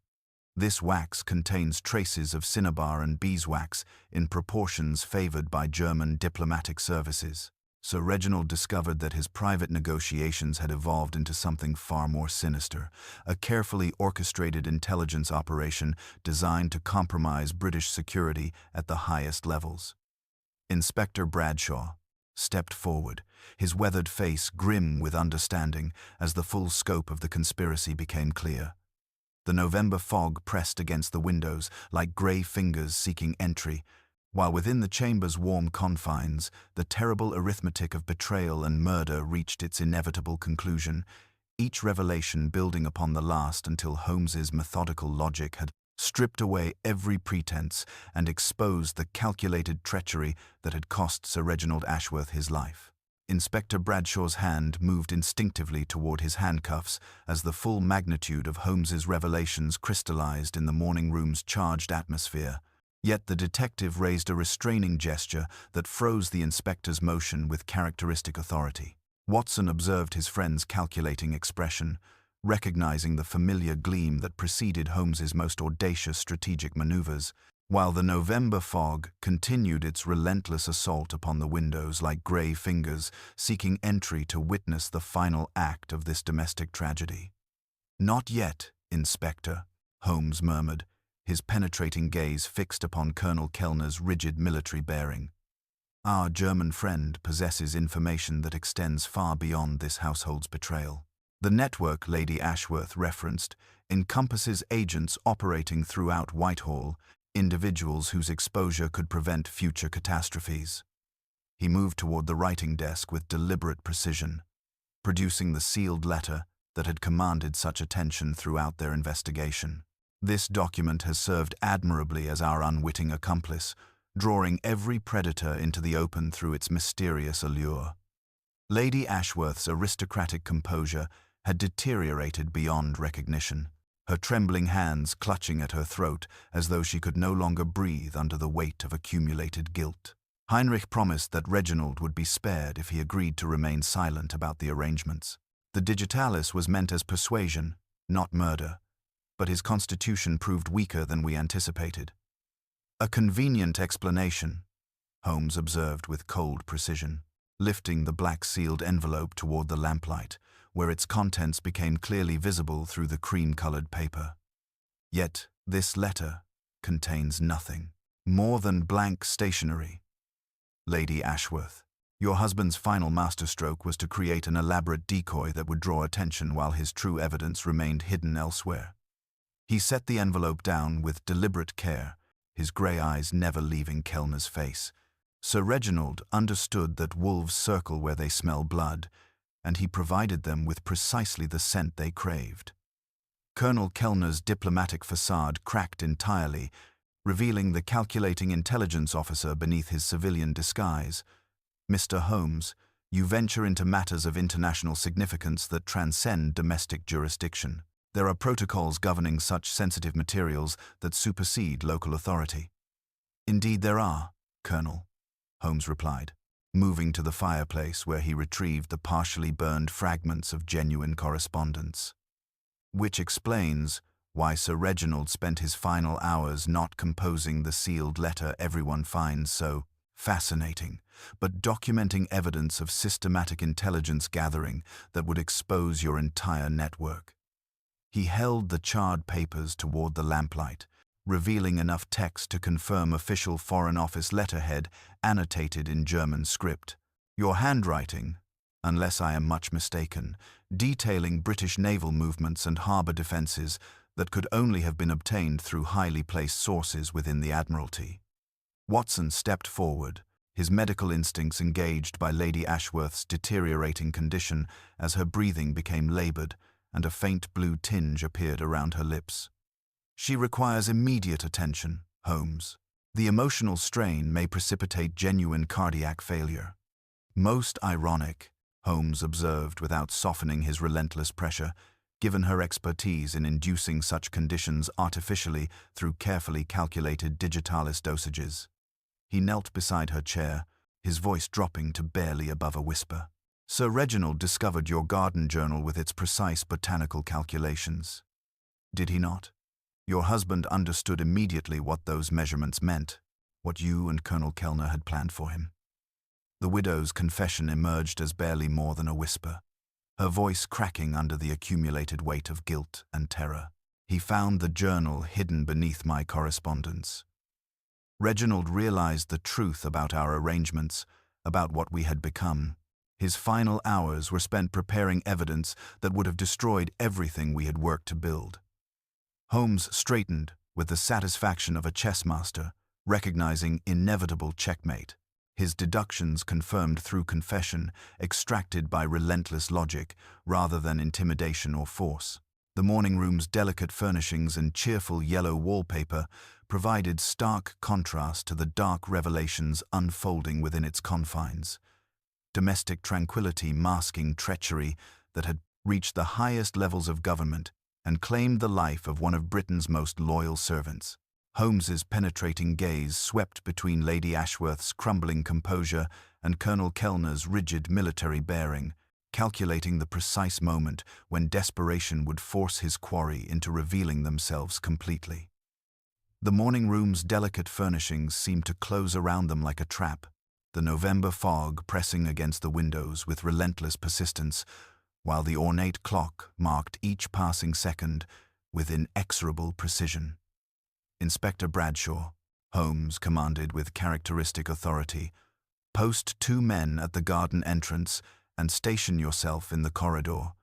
This wax contains traces of cinnabar and beeswax in proportions favored by German diplomatic services. Sir Reginald discovered that his private negotiations had evolved into something far more sinister, a carefully orchestrated intelligence operation designed to compromise British security at the highest levels. Inspector Bradshaw stepped forward, his weathered face grim with understanding as the full scope of the conspiracy became clear. The November fog pressed against the windows like grey fingers seeking entry, while within the chamber's warm confines, the terrible arithmetic of betrayal and murder reached its inevitable conclusion, each revelation building upon the last until Holmes's methodical logic had stripped away every pretense and exposed the calculated treachery that had cost Sir Reginald Ashworth his life. Inspector Bradshaw's hand moved instinctively toward his handcuffs as the full magnitude of Holmes's revelations crystallized in the morning room's charged atmosphere. Yet the detective raised a restraining gesture that froze the inspector's motion with characteristic authority. Watson observed his friend's calculating expression, recognizing the familiar gleam that preceded Holmes's most audacious strategic maneuvers, while the November fog continued its relentless assault upon the windows like grey fingers seeking entry to witness the final act of this domestic tragedy. "Not yet, Inspector," Holmes murmured, his penetrating gaze fixed upon Colonel Kellner's rigid military bearing. "Our German friend possesses information that extends far beyond this household's betrayal. The network Lady Ashworth referenced encompasses agents operating throughout Whitehall, individuals whose exposure could prevent future catastrophes." He moved toward the writing desk with deliberate precision, producing the sealed letter that had commanded such attention throughout their investigation. "This document has served admirably as our unwitting accomplice, drawing every predator into the open through its mysterious allure." Lady Ashworth's aristocratic composure had deteriorated beyond recognition, her trembling hands clutching at her throat as though she could no longer breathe under the weight of accumulated guilt. Heinrich promised that Reginald would be spared if he agreed to remain silent about the arrangements. The digitalis was meant as persuasion, not murder, but his constitution proved weaker than we anticipated. "A convenient explanation," Holmes observed with cold precision, lifting the black-sealed envelope toward the lamplight, where its contents became clearly visible through the cream-colored paper. "Yet this letter contains nothing more than blank stationery. Lady Ashworth, your husband's final masterstroke was to create an elaborate decoy that would draw attention while his true evidence remained hidden elsewhere." He set the envelope down with deliberate care, his grey eyes never leaving Kellner's face. Sir Reginald understood that wolves circle where they smell blood, and he provided them with precisely the scent they craved. Colonel Kellner's diplomatic facade cracked entirely, revealing the calculating intelligence officer beneath his civilian disguise. "Mr. Holmes, you venture into matters of international significance that transcend domestic jurisdiction. There are protocols governing such sensitive materials that supersede local authority." "Indeed there are, Colonel," Holmes replied, moving to the fireplace where he retrieved the partially burned fragments of genuine correspondence. "Which explains why Sir Reginald spent his final hours not composing the sealed letter everyone finds so fascinating, but documenting evidence of systematic intelligence gathering that would expose your entire network." He held the charred papers toward the lamplight, revealing enough text to confirm official Foreign Office letterhead annotated in German script. "Your handwriting, unless I am much mistaken, detailing British naval movements and harbour defences that could only have been obtained through highly placed sources within the Admiralty." Watson stepped forward, his medical instincts engaged by Lady Ashworth's deteriorating condition as her breathing became laboured and a faint blue tinge appeared around her lips. "She requires immediate attention, Holmes. The emotional strain may precipitate genuine cardiac failure." "Most ironic," Holmes observed without softening his relentless pressure, given her expertise in inducing such conditions artificially through carefully calculated digitalis dosages. He knelt beside her chair, his voice dropping to barely above a whisper. Sir Reginald discovered your garden journal with its precise botanical calculations. Did he not? Your husband understood immediately what those measurements meant, what you and Colonel Kellner had planned for him. The widow's confession emerged as barely more than a whisper, her voice cracking under the accumulated weight of guilt and terror. He found the journal hidden beneath my correspondence. Reginald realized the truth about our arrangements, about what we had become. His final hours were spent preparing evidence that would have destroyed everything we had worked to build. Holmes straightened with the satisfaction of a chess master, recognizing inevitable checkmate. His deductions confirmed through confession, extracted by relentless logic rather than intimidation or force. The morning room's delicate furnishings and cheerful yellow wallpaper provided stark contrast to the dark revelations unfolding within its confines. Domestic tranquility masking treachery that had reached the highest levels of government and claimed the life of one of Britain's most loyal servants. Holmes's penetrating gaze swept between Lady Ashworth's crumbling composure and Colonel Kellner's rigid military bearing, calculating the precise moment when desperation would force his quarry into revealing themselves completely. The morning room's delicate furnishings seemed to close around them like a trap, the November fog pressing against the windows with relentless persistence, while the ornate clock marked each passing second with inexorable precision. Inspector Bradshaw, Holmes commanded with characteristic authority, post 2 men at the garden entrance and station yourself in the corridor,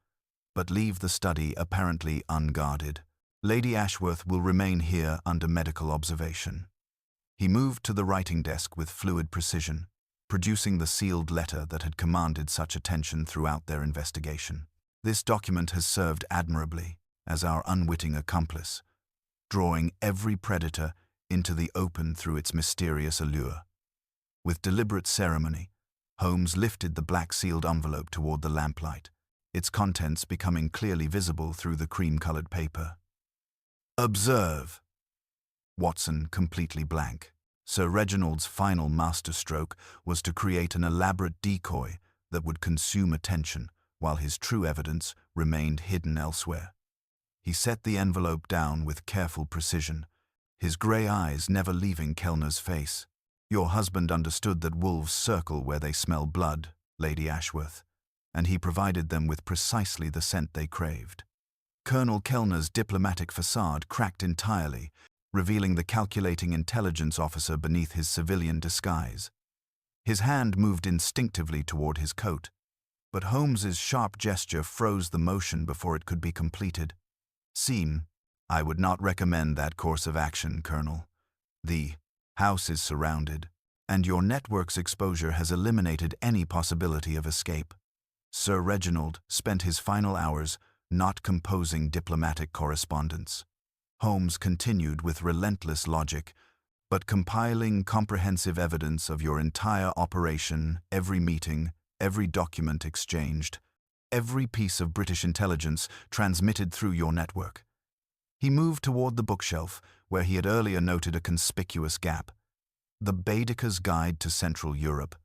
but leave the study apparently unguarded. Lady Ashworth will remain here under medical observation. He moved to the writing desk with fluid precision, producing the sealed letter that had commanded such attention throughout their investigation. This document has served admirably as our unwitting accomplice, drawing every predator into the open through its mysterious allure. With deliberate ceremony, Holmes lifted the black-sealed envelope toward the lamplight, its contents becoming clearly visible through the cream-colored paper. Observe. Watson completely blank. Sir Reginald's final masterstroke was to create an elaborate decoy that would consume attention while his true evidence remained hidden elsewhere. He set the envelope down with careful precision, his grey eyes never leaving Kellner's face. Your husband understood that wolves circle where they smell blood, Lady Ashworth, and he provided them with precisely the scent they craved. Colonel Kellner's diplomatic facade cracked entirely, revealing the calculating intelligence officer beneath his civilian disguise. His hand moved instinctively toward his coat, but Holmes's sharp gesture froze the motion before it could be completed. I would not recommend that course of action, Colonel. The house is surrounded, and your network's exposure has eliminated any possibility of escape. Sir Reginald spent his final hours not composing diplomatic correspondence. Holmes continued with relentless logic, but compiling comprehensive evidence of your entire operation, every meeting, every document exchanged, every piece of British intelligence transmitted through your network. He moved toward the bookshelf, where he had earlier noted a conspicuous gap. The Baedeker's Guide to Central Europe,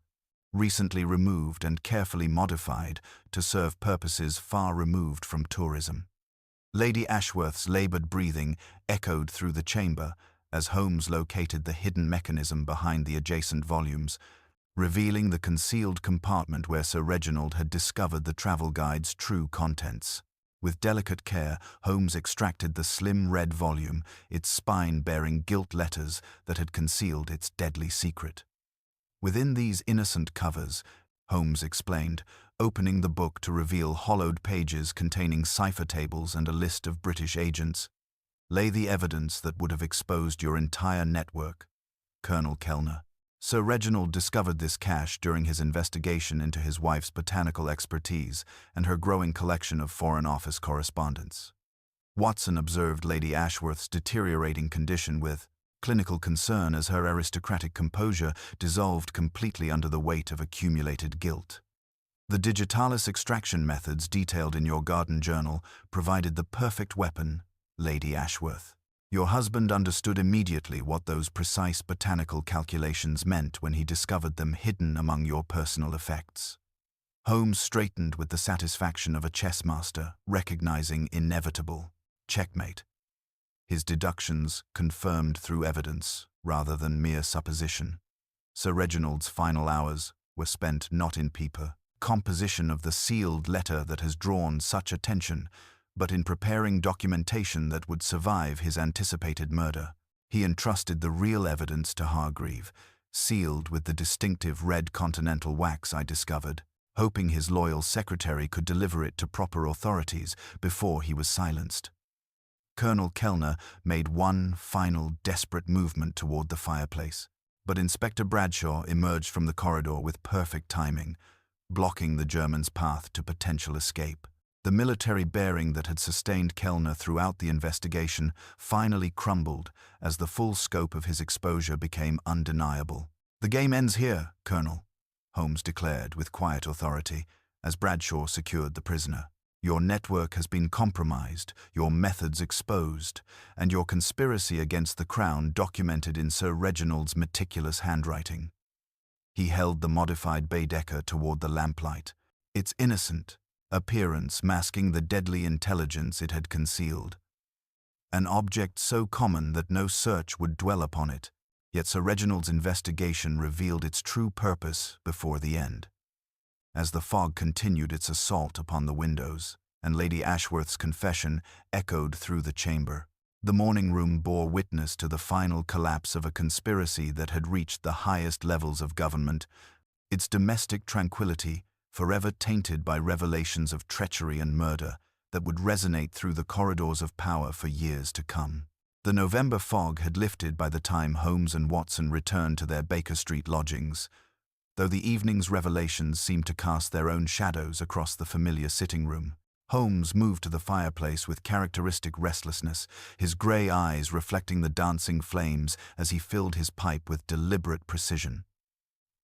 recently removed and carefully modified to serve purposes far removed from tourism. Lady Ashworth's labored breathing echoed through the chamber as Holmes located the hidden mechanism behind the adjacent volumes, revealing the concealed compartment where Sir Reginald had discovered the travel guide's true contents. With delicate care, Holmes extracted the slim red volume, its spine bearing gilt letters that had concealed its deadly secret. Within these innocent covers, Holmes explained, opening the book to reveal hollowed pages containing cipher tables and a list of British agents, lay the evidence that would have exposed your entire network. Colonel Kellner. Sir Reginald discovered this cache during his investigation into his wife's botanical expertise and her growing collection of Foreign Office correspondence. Watson observed Lady Ashworth's deteriorating condition with clinical concern as her aristocratic composure dissolved completely under the weight of accumulated guilt. The digitalis extraction methods detailed in your garden journal provided the perfect weapon, Lady Ashworth. Your husband understood immediately what those precise botanical calculations meant when he discovered them hidden among your personal effects. Holmes straightened with the satisfaction of a chess master, recognizing inevitable checkmate. His deductions confirmed through evidence, rather than mere supposition. Sir Reginald's final hours were spent not in composition of the sealed letter that has drawn such attention, but in preparing documentation that would survive his anticipated murder. He entrusted the real evidence to Hargreave, sealed with the distinctive red continental wax I discovered, hoping his loyal secretary could deliver it to proper authorities before he was silenced. Colonel Kellner made one final desperate movement toward the fireplace, but Inspector Bradshaw emerged from the corridor with perfect timing, blocking the German's path to potential escape. The military bearing that had sustained Kellner throughout the investigation finally crumbled as the full scope of his exposure became undeniable. "The game ends here, Colonel," Holmes declared with quiet authority as Bradshaw secured the prisoner. "Your network has been compromised, your methods exposed, and your conspiracy against the Crown documented in Sir Reginald's meticulous handwriting." He held the modified Baedeker toward the lamplight, its innocent appearance masking the deadly intelligence it had concealed. An object so common that no search would dwell upon it, yet Sir Reginald's investigation revealed its true purpose before the end. As the fog continued its assault upon the windows, and Lady Ashworth's confession echoed through the chamber, the morning room bore witness to the final collapse of a conspiracy that had reached the highest levels of government, its domestic tranquility forever tainted by revelations of treachery and murder that would resonate through the corridors of power for years to come. The November fog had lifted by the time Holmes and Watson returned to their Baker Street lodgings, though the evening's revelations seemed to cast their own shadows across the familiar sitting room. Holmes moved to the fireplace with characteristic restlessness, his grey eyes reflecting the dancing flames as he filled his pipe with deliberate precision.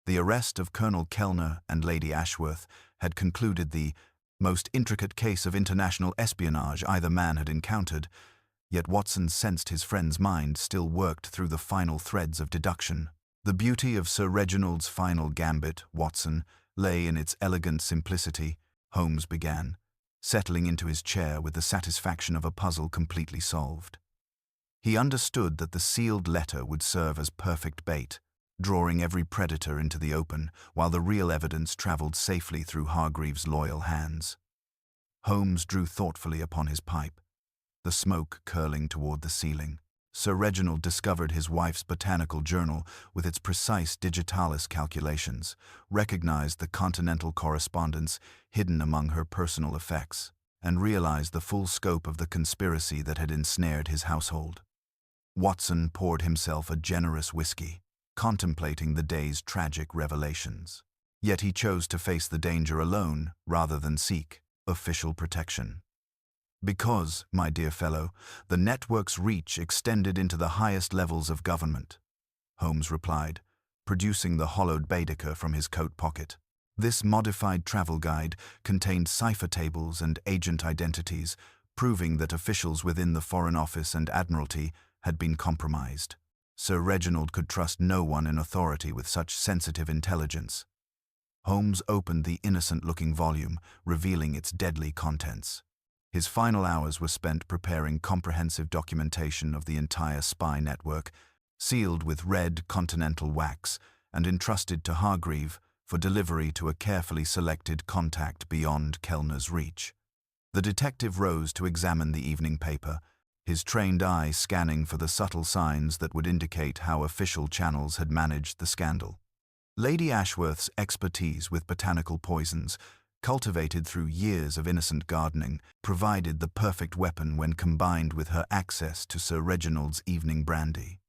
The arrest of Colonel Kellner and Lady Ashworth had concluded the most intricate case of international espionage either man had encountered, yet Watson sensed his friend's mind still worked through the final threads of deduction. The beauty of Sir Reginald's final gambit, Watson, lay in its elegant simplicity, Holmes began, settling into his chair with the satisfaction of a puzzle completely solved. He understood that the sealed letter would serve as perfect bait, drawing every predator into the open, while the real evidence traveled safely through Hargreave's loyal hands. Holmes drew thoughtfully upon his pipe, the smoke curling toward the ceiling. Sir Reginald discovered his wife's botanical journal with its precise digitalis calculations, recognized the continental correspondence hidden among her personal effects, and realized the full scope of the conspiracy that had ensnared his household. Watson poured himself a generous whiskey, contemplating the day's tragic revelations. Yet he chose to face the danger alone rather than seek official protection. "Because, my dear fellow, the network's reach extended into the highest levels of government," Holmes replied, producing the hollowed Baedeker from his coat pocket. This modified travel guide contained cipher tables and agent identities, proving that officials within the Foreign Office and Admiralty had been compromised. Sir Reginald could trust no one in authority with such sensitive intelligence. Holmes opened the innocent-looking volume, revealing its deadly contents. His final hours were spent preparing comprehensive documentation of the entire spy network, sealed with red continental wax and entrusted to Hargreave for delivery to a carefully selected contact beyond Kellner's reach. The detective rose to examine the evening paper, his trained eye scanning for the subtle signs that would indicate how official channels had managed the scandal. Lady Ashworth's expertise with botanical poisons, cultivated through years of innocent gardening, provided the perfect weapon when combined with her access to Sir Reginald's evening brandy.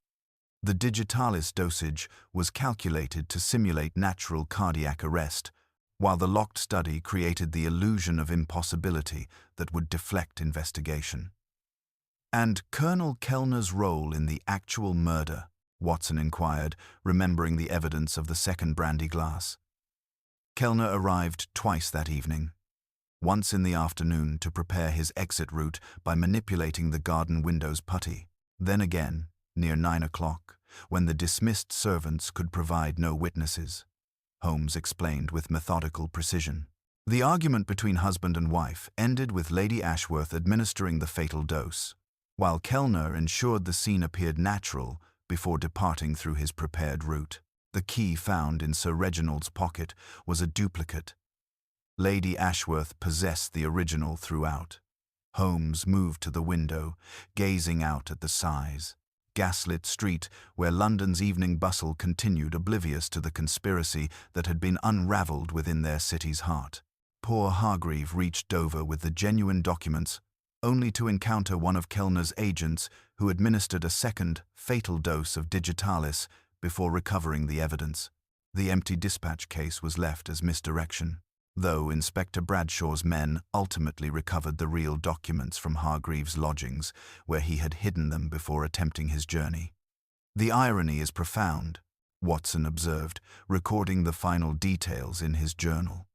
The digitalis dosage was calculated to simulate natural cardiac arrest, while the locked study created the illusion of impossibility that would deflect investigation. "And Colonel Kellner's role in the actual murder?" Watson inquired, remembering the evidence of the second brandy glass. Kellner arrived twice that evening, once in the afternoon to prepare his exit route by manipulating the garden window's putty, Then again, near 9 o'clock, when the dismissed servants could provide no witnesses. Holmes explained with methodical precision. The argument between husband and wife ended with Lady Ashworth administering the fatal dose, while Kellner ensured the scene appeared natural before departing through his prepared route. The key found in Sir Reginald's pocket was a duplicate. Lady Ashworth possessed the original throughout. Holmes moved to the window, gazing out at the sighs, gaslit street where London's evening bustle continued oblivious to the conspiracy that had been unravelled within their city's heart. Poor Hargreave reached Dover with the genuine documents, only to encounter one of Kellner's agents who administered a second, fatal dose of digitalis before recovering the evidence. The empty dispatch case was left as misdirection, though Inspector Bradshaw's men ultimately recovered the real documents from Hargreave's lodgings, where he had hidden them before attempting his journey. The irony is profound, Watson observed, recording the final details in his journal.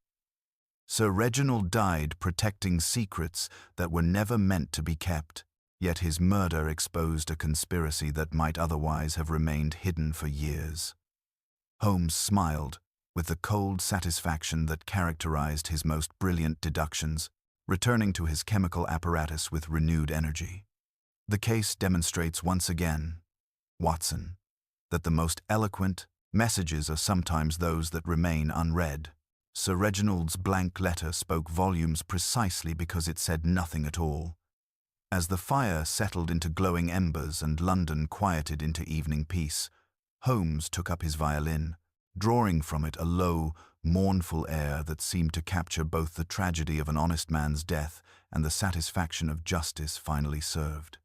Sir Reginald died protecting secrets that were never meant to be kept, yet his murder exposed a conspiracy that might otherwise have remained hidden for years. Holmes smiled, with the cold satisfaction that characterized his most brilliant deductions, returning to his chemical apparatus with renewed energy. The case demonstrates once again, Watson, that the most eloquent messages are sometimes those that remain unread. Sir Reginald's blank letter spoke volumes precisely because it said nothing at all. As the fire settled into glowing embers and London quieted into evening peace, Holmes took up his violin, drawing from it a low, mournful air that seemed to capture both the tragedy of an honest man's death and the satisfaction of justice finally served.